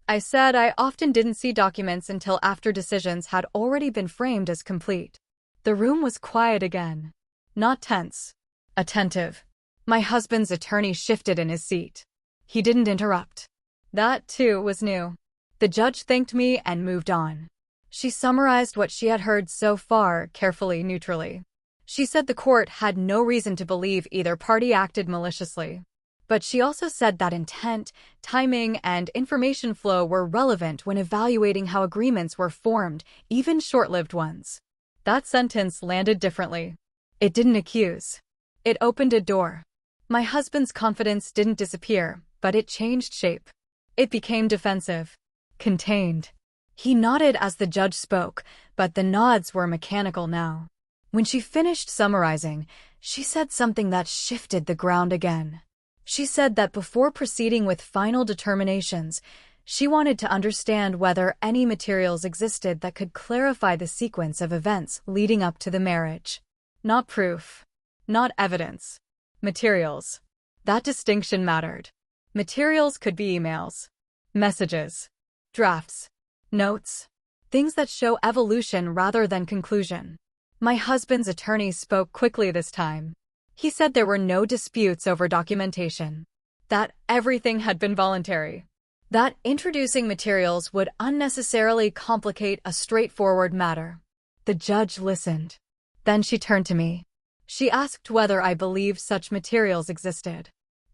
I said I often didn't see documents until after decisions had already been framed as complete. The room was quiet again. Not tense. Attentive. My husband's attorney shifted in his seat. He didn't interrupt. That, too, was new. The judge thanked me and moved on. She summarized what she had heard so far, carefully, neutrally. She said the court had no reason to believe either party acted maliciously. But she also said that intent, timing, and information flow were relevant when evaluating how agreements were formed, even short-lived ones. That sentence landed differently. It didn't accuse. It opened a door. My husband's confidence didn't disappear, but it changed shape. It became defensive. Contained. He nodded as the judge spoke, but the nods were mechanical now. When she finished summarizing, she said something that shifted the ground again. She said that before proceeding with final determinations, she wanted to understand whether any materials existed that could clarify the sequence of events leading up to the marriage. Not proof. Not evidence. Materials. That distinction mattered. Materials could be emails, messages, drafts, notes, things that show evolution rather than conclusion. My husband's attorney spoke quickly this time. He said there were no disputes over documentation. That everything had been voluntary. That introducing materials would unnecessarily complicate a straightforward matter. The judge listened. Then she turned to me. She asked whether I believed such materials existed.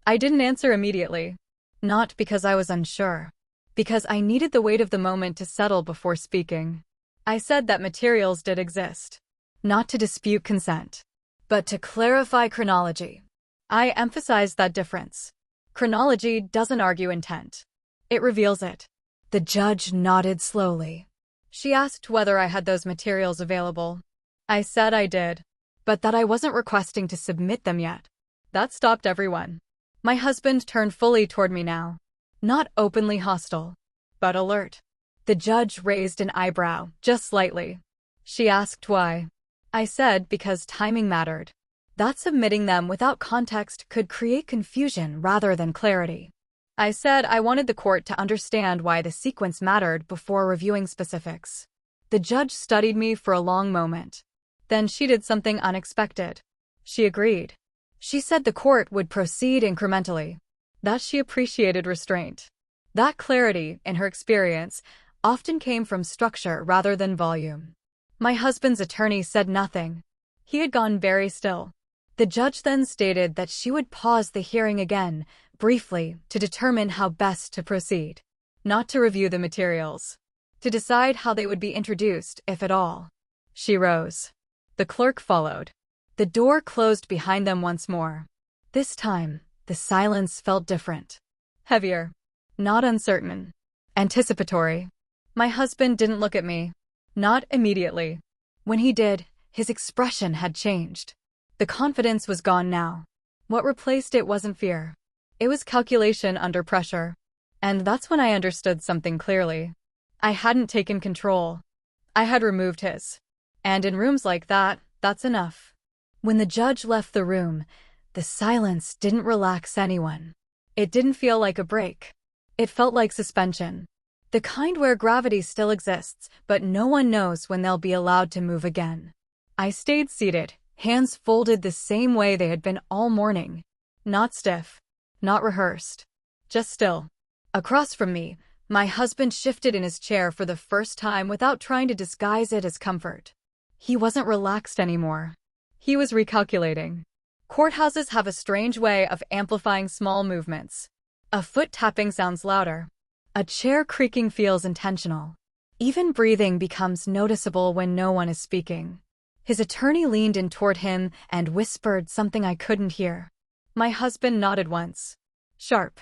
I didn't answer immediately. Not because I was unsure. Because I needed the weight of the moment to settle before speaking. I said that materials did exist. Not to dispute consent, but to clarify chronology. I emphasized that difference. Chronology doesn't argue intent. It reveals it. The judge nodded slowly. She asked whether I had those materials available. I said I did, but that I wasn't requesting to submit them yet. That stopped everyone. My husband turned fully toward me now. Not openly hostile, but alert. The judge raised an eyebrow, just slightly. She asked why. I said because timing mattered. That submitting them without context could create confusion rather than clarity. I said I wanted the court to understand why the sequence mattered before reviewing specifics. The judge studied me for a long moment. Then she did something unexpected. She agreed. She said the court would proceed incrementally. That she appreciated restraint. That clarity, in her experience, often came from structure rather than volume. My husband's attorney said nothing. He had gone very still. The judge then stated that she would pause the hearing again, briefly, to determine how best to proceed. Not to review the materials. To decide how they would be introduced, if at all. She rose. The clerk followed. The door closed behind them once more. This time, the silence felt different. Heavier. Not uncertain. Anticipatory. My husband didn't look at me. Not immediately. When he did, his expression had changed. The confidence was gone now. What replaced it wasn't fear. It was calculation under pressure. And that's when I understood something clearly. I hadn't taken control. I had removed his. And in rooms like that, that's enough. When the judge left the room, the silence didn't relax anyone. It didn't feel like a break. It felt like suspension. The kind where gravity still exists, but no one knows when they'll be allowed to move again. I stayed seated, hands folded the same way they had been all morning. Not stiff. Not rehearsed. Just still. Across from me, my husband shifted in his chair for the first time without trying to disguise it as comfort. He wasn't relaxed anymore. He was recalculating. Courthouses have a strange way of amplifying small movements. A foot tapping sounds louder. A chair creaking feels intentional. Even breathing becomes noticeable when no one is speaking. His attorney leaned in toward him and whispered something I couldn't hear. My husband nodded once. Sharp.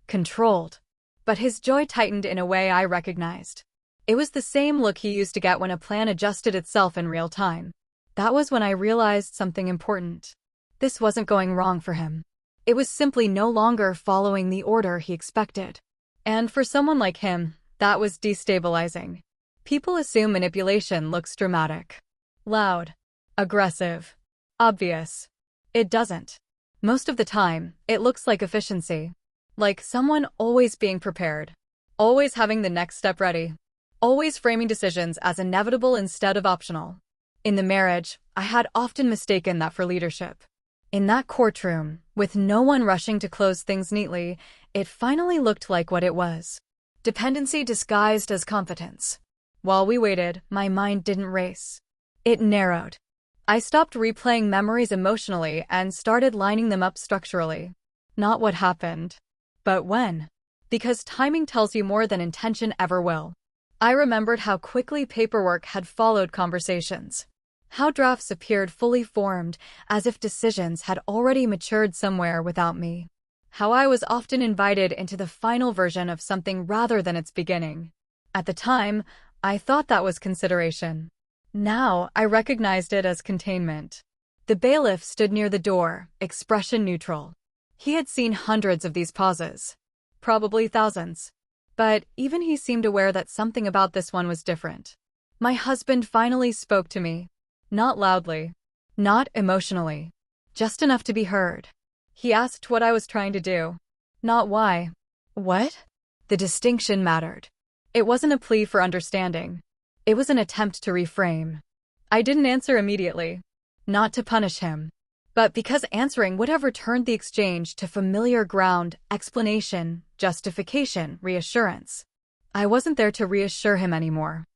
Controlled. But his jaw tightened in a way I recognized. It was the same look he used to get when a plan adjusted itself in real time. That was when I realized something important. This wasn't going wrong for him. It was simply no longer following the order he expected. And for someone like him, that was destabilizing. People assume manipulation looks dramatic. Loud. Aggressive. Obvious. It doesn't. Most of the time, it looks like efficiency. Like someone always being prepared. Always having the next step ready. Always framing decisions as inevitable instead of optional. In the marriage, I had often mistaken that for leadership. In that courtroom, with no one rushing to close things neatly, it finally looked like what it was. Dependency disguised as competence. While we waited, my mind didn't race. It narrowed. I stopped replaying memories emotionally and started lining them up structurally. Not what happened, but when. Because timing tells you more than intention ever will. I remembered how quickly paperwork had followed conversations. How drafts appeared fully formed, as if decisions had already matured somewhere without me. How I was often invited into the final version of something rather than its beginning. At the time, I thought that was consideration. Now, I recognized it as containment. The bailiff stood near the door, expression neutral. He had seen hundreds of these pauses. Probably thousands. But even he seemed aware that something about this one was different. My husband finally spoke to me. Not loudly. Not emotionally. Just enough to be heard. He asked what I was trying to do. Not why. What? The distinction mattered. It wasn't a plea for understanding. It was an attempt to reframe. I didn't answer immediately. Not to punish him. But because answering would have returned the exchange to familiar ground, explanation, justification, reassurance. I wasn't there to reassure him anymore.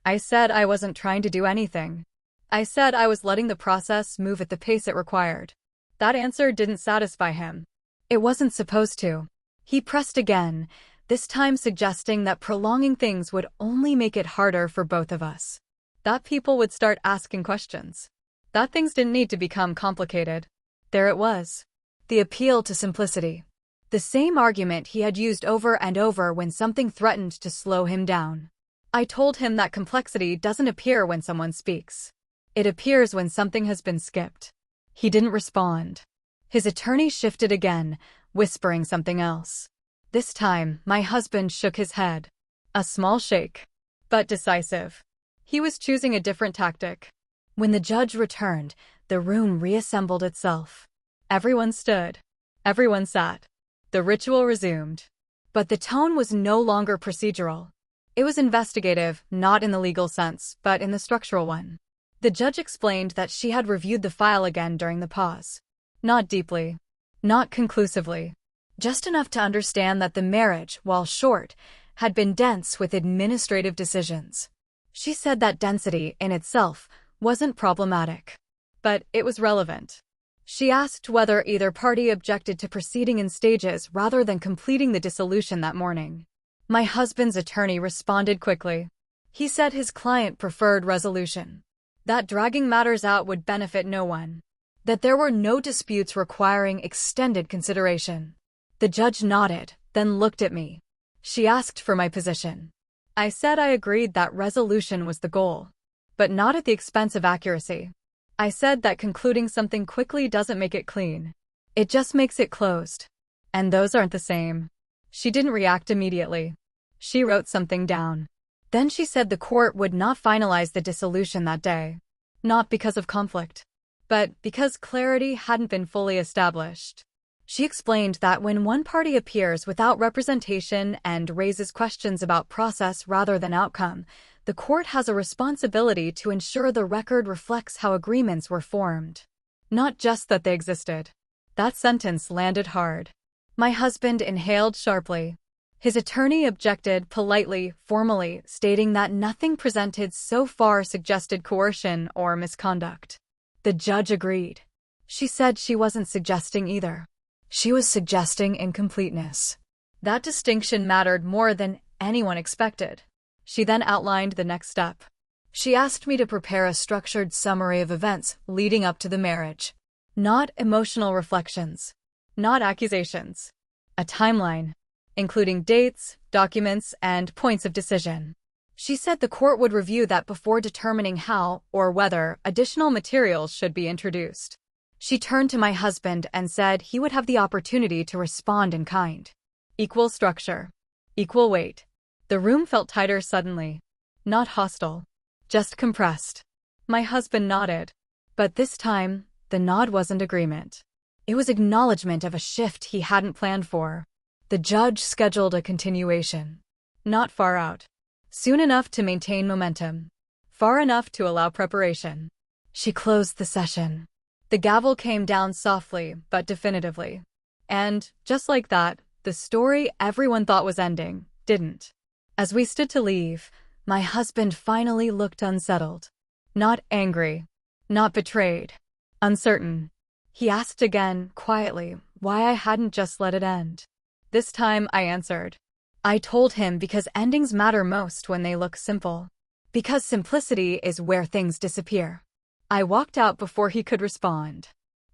I said I wasn't trying to do anything. I said I was letting the process move at the pace it required. That answer didn't satisfy him. It wasn't supposed to. He pressed again, this time suggesting that prolonging things would only make it harder for both of us. That people would start asking questions. That things didn't need to become complicated. There it was. The appeal to simplicity. The same argument he had used over and over when something threatened to slow him down. I told him that complexity doesn't appear when someone speaks. It appears when something has been skipped. He didn't respond. His attorney shifted again, whispering something else. This time, my husband shook his head. A small shake, but decisive. He was choosing a different tactic. When the judge returned, the room reassembled itself. Everyone stood. Everyone sat. The ritual resumed. But the tone was no longer procedural. It was investigative, not in the legal sense, but in the structural one. The judge explained that she had reviewed the file again during the pause. Not deeply. Not conclusively. Just enough to understand that the marriage, while short, had been dense with administrative decisions. She said that density, in itself, wasn't problematic. But it was relevant. She asked whether either party objected to proceeding in stages rather than completing the dissolution that morning. My husband's attorney responded quickly. He said his client preferred resolution. That dragging matters out would benefit no one. That there were no disputes requiring extended consideration. The judge nodded, then looked at me. She asked for my position. I said I agreed that resolution was the goal, but not at the expense of accuracy. I said that concluding something quickly doesn't make it clean. It just makes it closed. And those aren't the same. She didn't react immediately. She wrote something down. Then she said the court would not finalize the dissolution that day. Not because of conflict, but because clarity hadn't been fully established. She explained that when one party appears without representation and raises questions about process rather than outcome, the court has a responsibility to ensure the record reflects how agreements were formed, not just that they existed. That sentence landed hard. My husband inhaled sharply. His attorney objected politely, formally, stating that nothing presented so far suggested coercion or misconduct. The judge agreed. She said she wasn't suggesting either. She was suggesting incompleteness. That distinction mattered more than anyone expected. She then outlined the next step. She asked me to prepare a structured summary of events leading up to the marriage. Not emotional reflections. Not accusations. A timeline, including dates, documents, and points of decision. She said the court would review that before determining how or whether additional materials should be introduced. She turned to my husband and said he would have the opportunity to respond in kind. Equal structure. Equal weight. The room felt tighter suddenly. Not hostile. Just compressed. My husband nodded. But this time, the nod wasn't agreement. It was acknowledgement of a shift he hadn't planned for. The judge scheduled a continuation. Not far out. Soon enough to maintain momentum. Far enough to allow preparation. She closed the session. The gavel came down softly, but definitively. And, just like that, the story everyone thought was ending, didn't. As we stood to leave, my husband finally looked unsettled. Not angry. Not betrayed. Uncertain. He asked again, quietly, why I hadn't just let it end. This time I answered. I told him because endings matter most when they look simple. Because simplicity is where things disappear. I walked out before he could respond.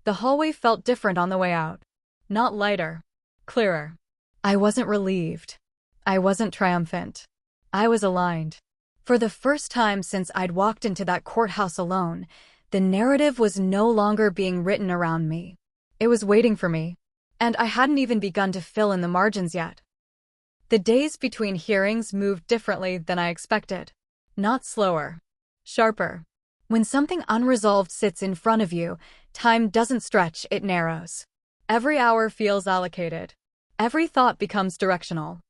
The hallway felt different on the way out. Not lighter. Clearer. I wasn't relieved. I wasn't triumphant. I was aligned. For the first time since I'd walked into that courthouse alone, the narrative was no longer being written around me. It was waiting for me. And I hadn't even begun to fill in the margins yet. The days between hearings moved differently than I expected. Not slower. Sharper. When something unresolved sits in front of you, time doesn't stretch, it narrows. Every hour feels allocated. Every thought becomes directional.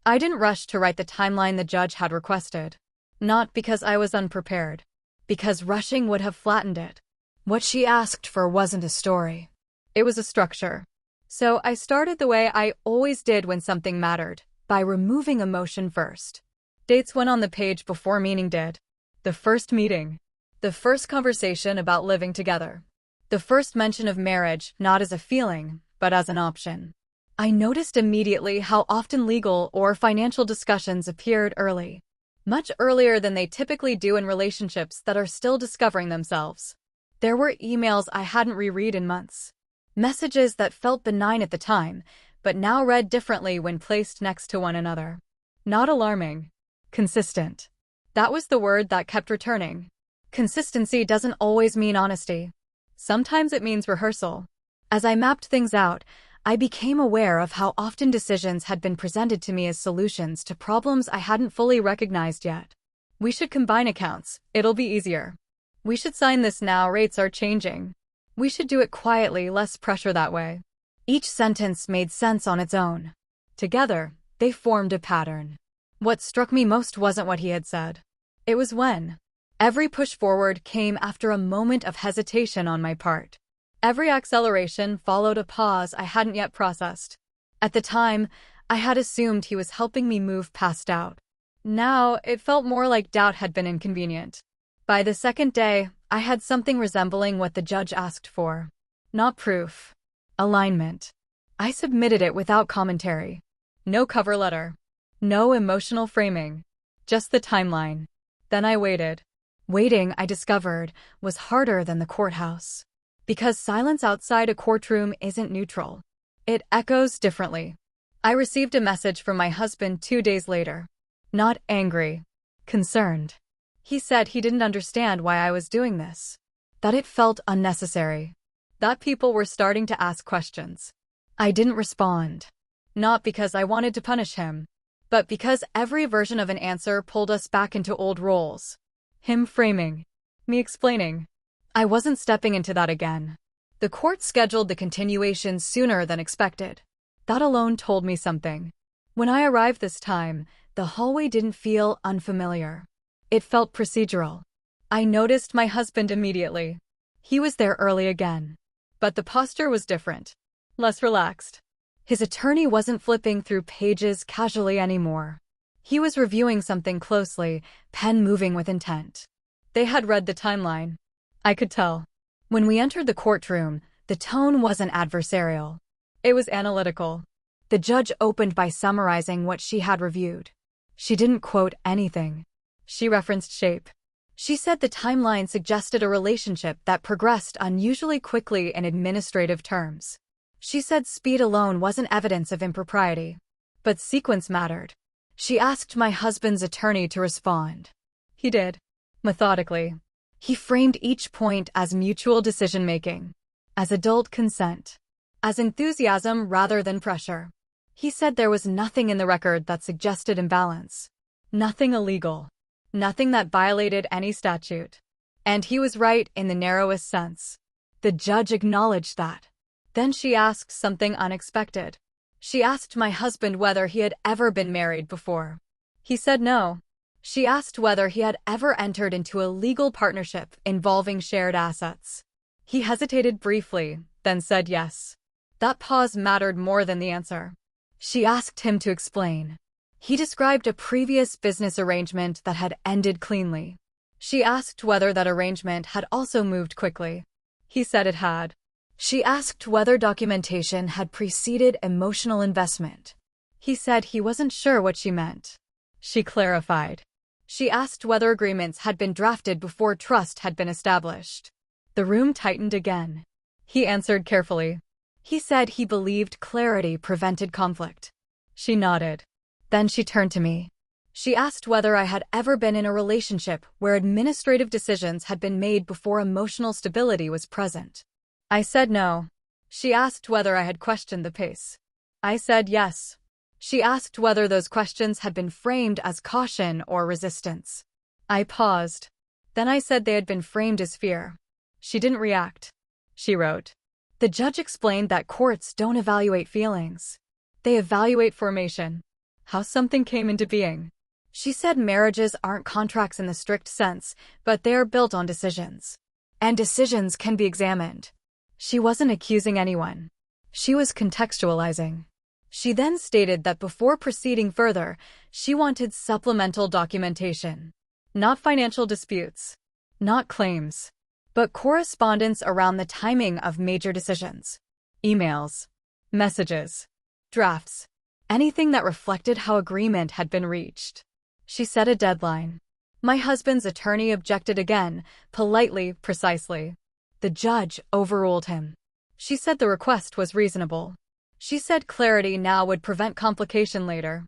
I didn't rush to write the timeline the judge had requested. Not because I was unprepared. Because rushing would have flattened it. What she asked for wasn't a story. It was a structure. So I started the way I always did when something mattered, by removing emotion first. Dates went on the page before meaning did. The first meeting. The first conversation about living together. The first mention of marriage, not as a feeling, but as an option. I noticed immediately how often legal or financial discussions appeared early. Much earlier than they typically do in relationships that are still discovering themselves. There were emails I hadn't reread in months. Messages that felt benign at the time, but now read differently when placed next to one another. Not alarming. Consistent. That was the word that kept returning. Consistency doesn't always mean honesty. Sometimes it means rehearsal. As I mapped things out, I became aware of how often decisions had been presented to me as solutions to problems I hadn't fully recognized yet. We should combine accounts. It'll be easier. We should sign this now, rates are changing. We should do it quietly, less pressure that way. Each sentence made sense on its own. Together, they formed a pattern. What struck me most wasn't what he had said. It was when. Every push forward came after a moment of hesitation on my part. Every acceleration followed a pause I hadn't yet processed. At the time, I had assumed he was helping me move past doubt. Now, it felt more like doubt had been inconvenient. By the second day, I had something resembling what the judge asked for. Not proof. Alignment. I submitted it without commentary. No cover letter. No emotional framing. Just the timeline. Then I waited. Waiting, I discovered, was harder than the courthouse. Because silence outside a courtroom isn't neutral. It echoes differently. I received a message from my husband 2 days later. Not angry. Concerned. He said he didn't understand why I was doing this. That it felt unnecessary. That people were starting to ask questions. I didn't respond. Not because I wanted to punish him, but because every version of an answer pulled us back into old roles. Him framing. Me explaining. I wasn't stepping into that again. The court scheduled the continuation sooner than expected. That alone told me something. When I arrived this time, the hallway didn't feel unfamiliar. It felt procedural. I noticed my husband immediately. He was there early again. But the posture was different. Less relaxed. His attorney wasn't flipping through pages casually anymore. He was reviewing something closely, pen moving with intent. They had read the timeline. I could tell. When we entered the courtroom, the tone wasn't adversarial. It was analytical. The judge opened by summarizing what she had reviewed. She didn't quote anything. She referenced shape. She said the timeline suggested a relationship that progressed unusually quickly in administrative terms. She said speed alone wasn't evidence of impropriety. But sequence mattered. She asked my husband's attorney to respond. He did. Methodically. He framed each point as mutual decision-making, as adult consent, as enthusiasm rather than pressure. He said there was nothing in the record that suggested imbalance. Nothing illegal. Nothing that violated any statute. And he was right in the narrowest sense. The judge acknowledged that. Then she asked something unexpected. She asked my husband whether he had ever been married before. He said no. She asked whether he had ever entered into a legal partnership involving shared assets. He hesitated briefly, then said yes. That pause mattered more than the answer. She asked him to explain. He described a previous business arrangement that had ended cleanly. She asked whether that arrangement had also moved quickly. He said it had. She asked whether documentation had preceded emotional investment. He said he wasn't sure what she meant. She clarified. She asked whether agreements had been drafted before trust had been established. The room tightened again. He answered carefully. He said he believed clarity prevented conflict. She nodded. Then she turned to me. She asked whether I had ever been in a relationship where administrative decisions had been made before emotional stability was present. I said no. She asked whether I had questioned the pace. I said yes. She asked whether those questions had been framed as caution or resistance. I paused. Then I said they had been framed as fear. She didn't react. She wrote. The judge explained that courts don't evaluate feelings. They evaluate formation. How something came into being. She said marriages aren't contracts in the strict sense, but they are built on decisions. And decisions can be examined. She wasn't accusing anyone. She was contextualizing. She then stated that before proceeding further, she wanted supplemental documentation. Not financial disputes. Not claims. But correspondence around the timing of major decisions. Emails. Messages. Drafts. Anything that reflected how agreement had been reached. She set a deadline. My husband's attorney objected again, politely, precisely. The judge overruled him. She said the request was reasonable. She said clarity now would prevent complication later.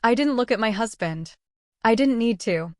I didn't look at my husband. I didn't need to.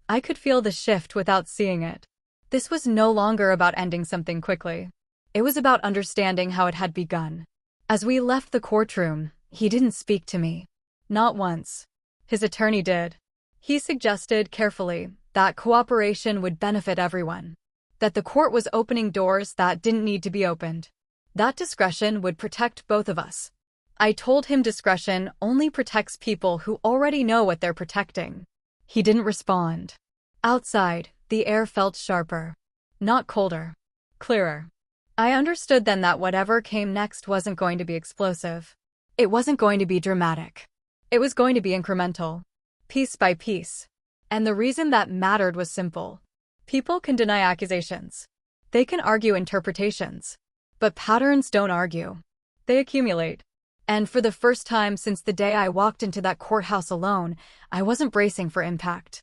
I could feel the shift without seeing it. This was no longer about ending something quickly. It was about understanding how it had begun. As we left the courtroom, he didn't speak to me. Not once. His attorney did. He suggested carefully that cooperation would benefit everyone. That the court was opening doors that didn't need to be opened. That discretion would protect both of us. I told him discretion only protects people who already know what they're protecting. He didn't respond. Outside, the air felt sharper. Not colder. Clearer. I understood then that whatever came next wasn't going to be explosive. It wasn't going to be dramatic. It was going to be incremental. Piece by piece. And the reason that mattered was simple. People can deny accusations. They can argue interpretations. But patterns don't argue. They accumulate. And for the first time since the day I walked into that courthouse alone, I wasn't bracing for impact.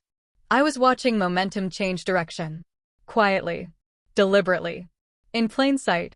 I was watching momentum change direction. Quietly. Deliberately. In plain sight.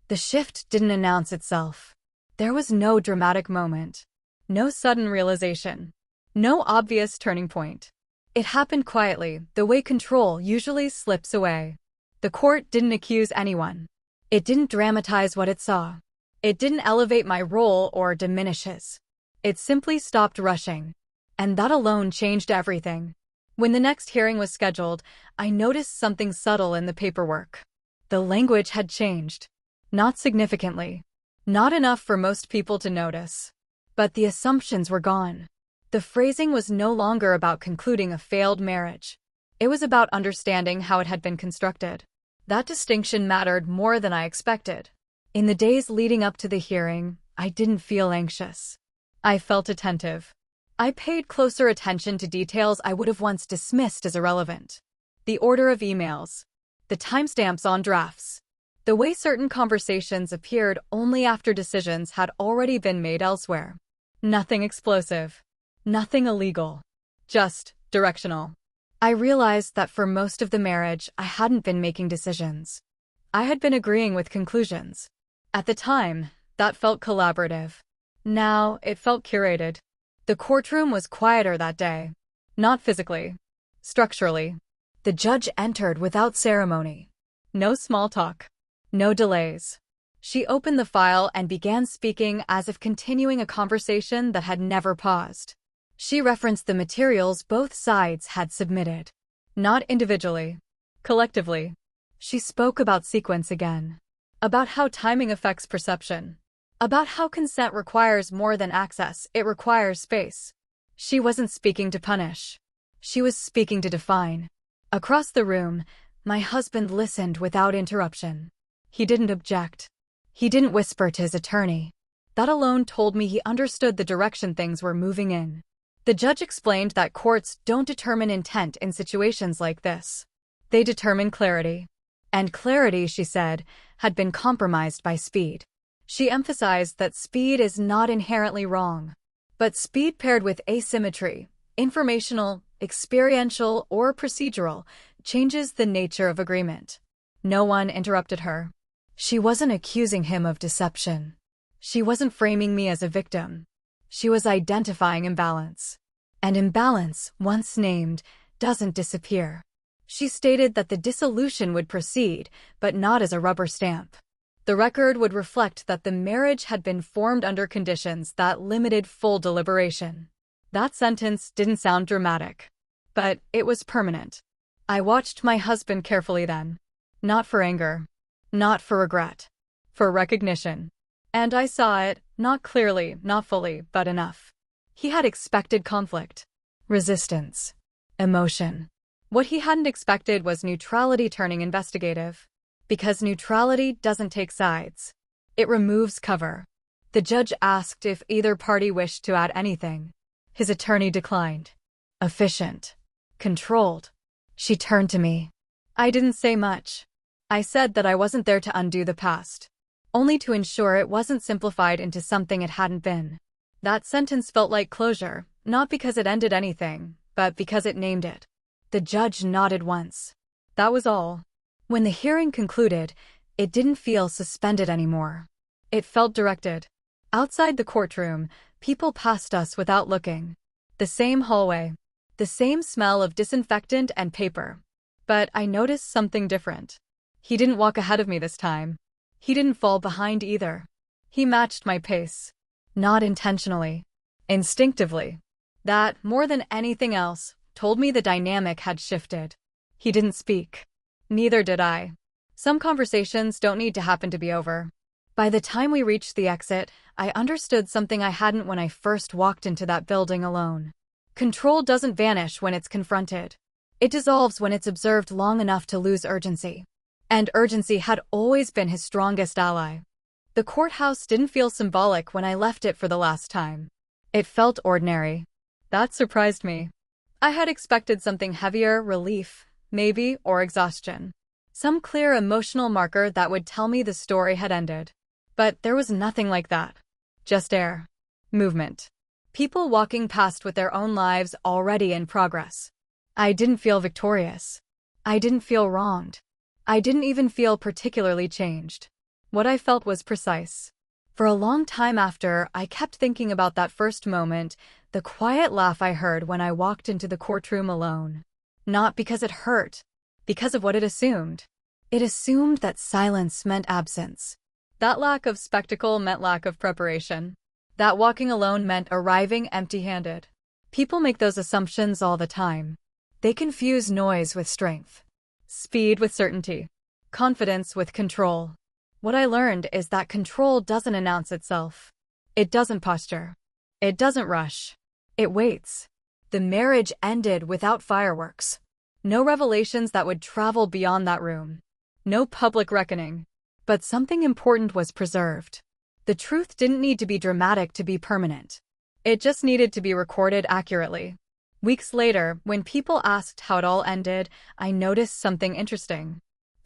The shift didn't announce itself. There was no dramatic moment. No sudden realization. No obvious turning point. It happened quietly, the way control usually slips away. The court didn't accuse anyone. It didn't dramatize what it saw. It didn't elevate my role or diminish his. It simply stopped rushing. And that alone changed everything. When the next hearing was scheduled, I noticed something subtle in the paperwork. The language had changed. Not significantly. Not enough for most people to notice. But the assumptions were gone. The phrasing was no longer about concluding a failed marriage. It was about understanding how it had been constructed. That distinction mattered more than I expected. In the days leading up to the hearing, I didn't feel anxious. I felt attentive. I paid closer attention to details I would have once dismissed as irrelevant. The order of emails. The timestamps on drafts. The way certain conversations appeared only after decisions had already been made elsewhere. Nothing explosive. Nothing illegal. Just directional. I realized that for most of the marriage, I hadn't been making decisions. I had been agreeing with conclusions. At the time, that felt collaborative. Now, it felt curated. The courtroom was quieter that day. Not physically. Structurally. The judge entered without ceremony. No small talk. No delays. She opened the file and began speaking as if continuing a conversation that had never paused. She referenced the materials both sides had submitted. Not individually. Collectively. She spoke about sequence again. About how timing affects perception. About how consent requires more than access, it requires space. She wasn't speaking to punish. She was speaking to define. Across the room, my husband listened without interruption. He didn't object. He didn't whisper to his attorney. That alone told me he understood the direction things were moving in. The judge explained that courts don't determine intent in situations like this. They determine clarity. And clarity, she said, had been compromised by speed. She emphasized that speed is not inherently wrong. But speed paired with asymmetry, informational, experiential, or procedural, changes the nature of agreement. No one interrupted her. She wasn't accusing him of deception. She wasn't framing me as a victim. She was identifying imbalance. And imbalance, once named, doesn't disappear. She stated that the dissolution would proceed, but not as a rubber stamp. The record would reflect that the marriage had been formed under conditions that limited full deliberation. That sentence didn't sound dramatic. But it was permanent. I watched my husband carefully then. Not for anger. Not for regret. For recognition. And I saw it, not clearly, not fully, but enough. He had expected conflict. Resistance. Emotion. What he hadn't expected was neutrality turning investigative. Because neutrality doesn't take sides. It removes cover. The judge asked if either party wished to add anything. His attorney declined. Efficient. Controlled. She turned to me. I didn't say much. I said that I wasn't there to undo the past. Only to ensure it wasn't simplified into something it hadn't been. That sentence felt like closure, not because it ended anything, but because it named it. The judge nodded once. That was all. When the hearing concluded, it didn't feel suspended anymore. It felt directed. Outside the courtroom, people passed us without looking. The same hallway. The same smell of disinfectant and paper. But I noticed something different. He didn't walk ahead of me this time. He didn't fall behind either. He matched my pace. Not intentionally. Instinctively. That, more than anything else, told me the dynamic had shifted. He didn't speak. Neither did I. Some conversations don't need to happen to be over. By the time we reached the exit, I understood something I hadn't when I first walked into that building alone. Control doesn't vanish when it's confronted. It dissolves when it's observed long enough to lose urgency. And urgency had always been his strongest ally. The courthouse didn't feel symbolic when I left it for the last time. It felt ordinary. That surprised me. I had expected something heavier, relief, maybe, or exhaustion. Some clear emotional marker that would tell me the story had ended. But there was nothing like that. Just air. Movement. People walking past with their own lives already in progress. I didn't feel victorious. I didn't feel wronged. I didn't even feel particularly changed. What I felt was precise. For a long time after, I kept thinking about that first moment, the quiet laugh I heard when I walked into the courtroom alone. Not because it hurt, because of what it assumed. It assumed that silence meant absence. That lack of spectacle meant lack of preparation. That walking alone meant arriving empty-handed. People make those assumptions all the time. They confuse noise with strength, speed with certainty, confidence with control. What I learned is that control doesn't announce itself. It doesn't posture. It doesn't rush. It waits. The marriage ended without fireworks. No revelations that would travel beyond that room. No public reckoning. But something important was preserved. The truth didn't need to be dramatic to be permanent. It just needed to be recorded accurately. Weeks later, when people asked how it all ended, I noticed something interesting.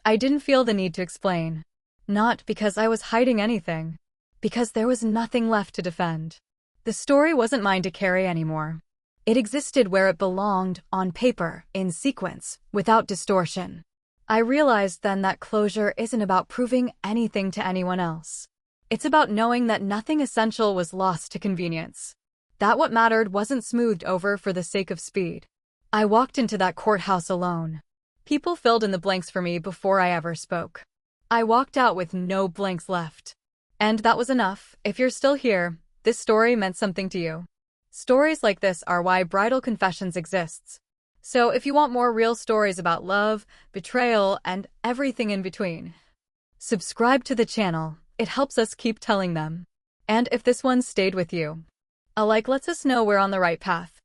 I didn't feel the need to explain. Not because I was hiding anything. Because there was nothing left to defend. The story wasn't mine to carry anymore. It existed where it belonged, on paper, in sequence, without distortion. I realized then that closure isn't about proving anything to anyone else. It's about knowing that nothing essential was lost to convenience. That what mattered wasn't smoothed over for the sake of speed. I walked into that courthouse alone. People filled in the blanks for me before I ever spoke. I walked out with no blanks left. And that was enough. If you're still here, this story meant something to you. Stories like this are why Bridal Confessions exists. So if you want more real stories about love, betrayal, and everything in between, subscribe to the channel. It helps us keep telling them. And if this one stayed with you, a like lets us know we're on the right path.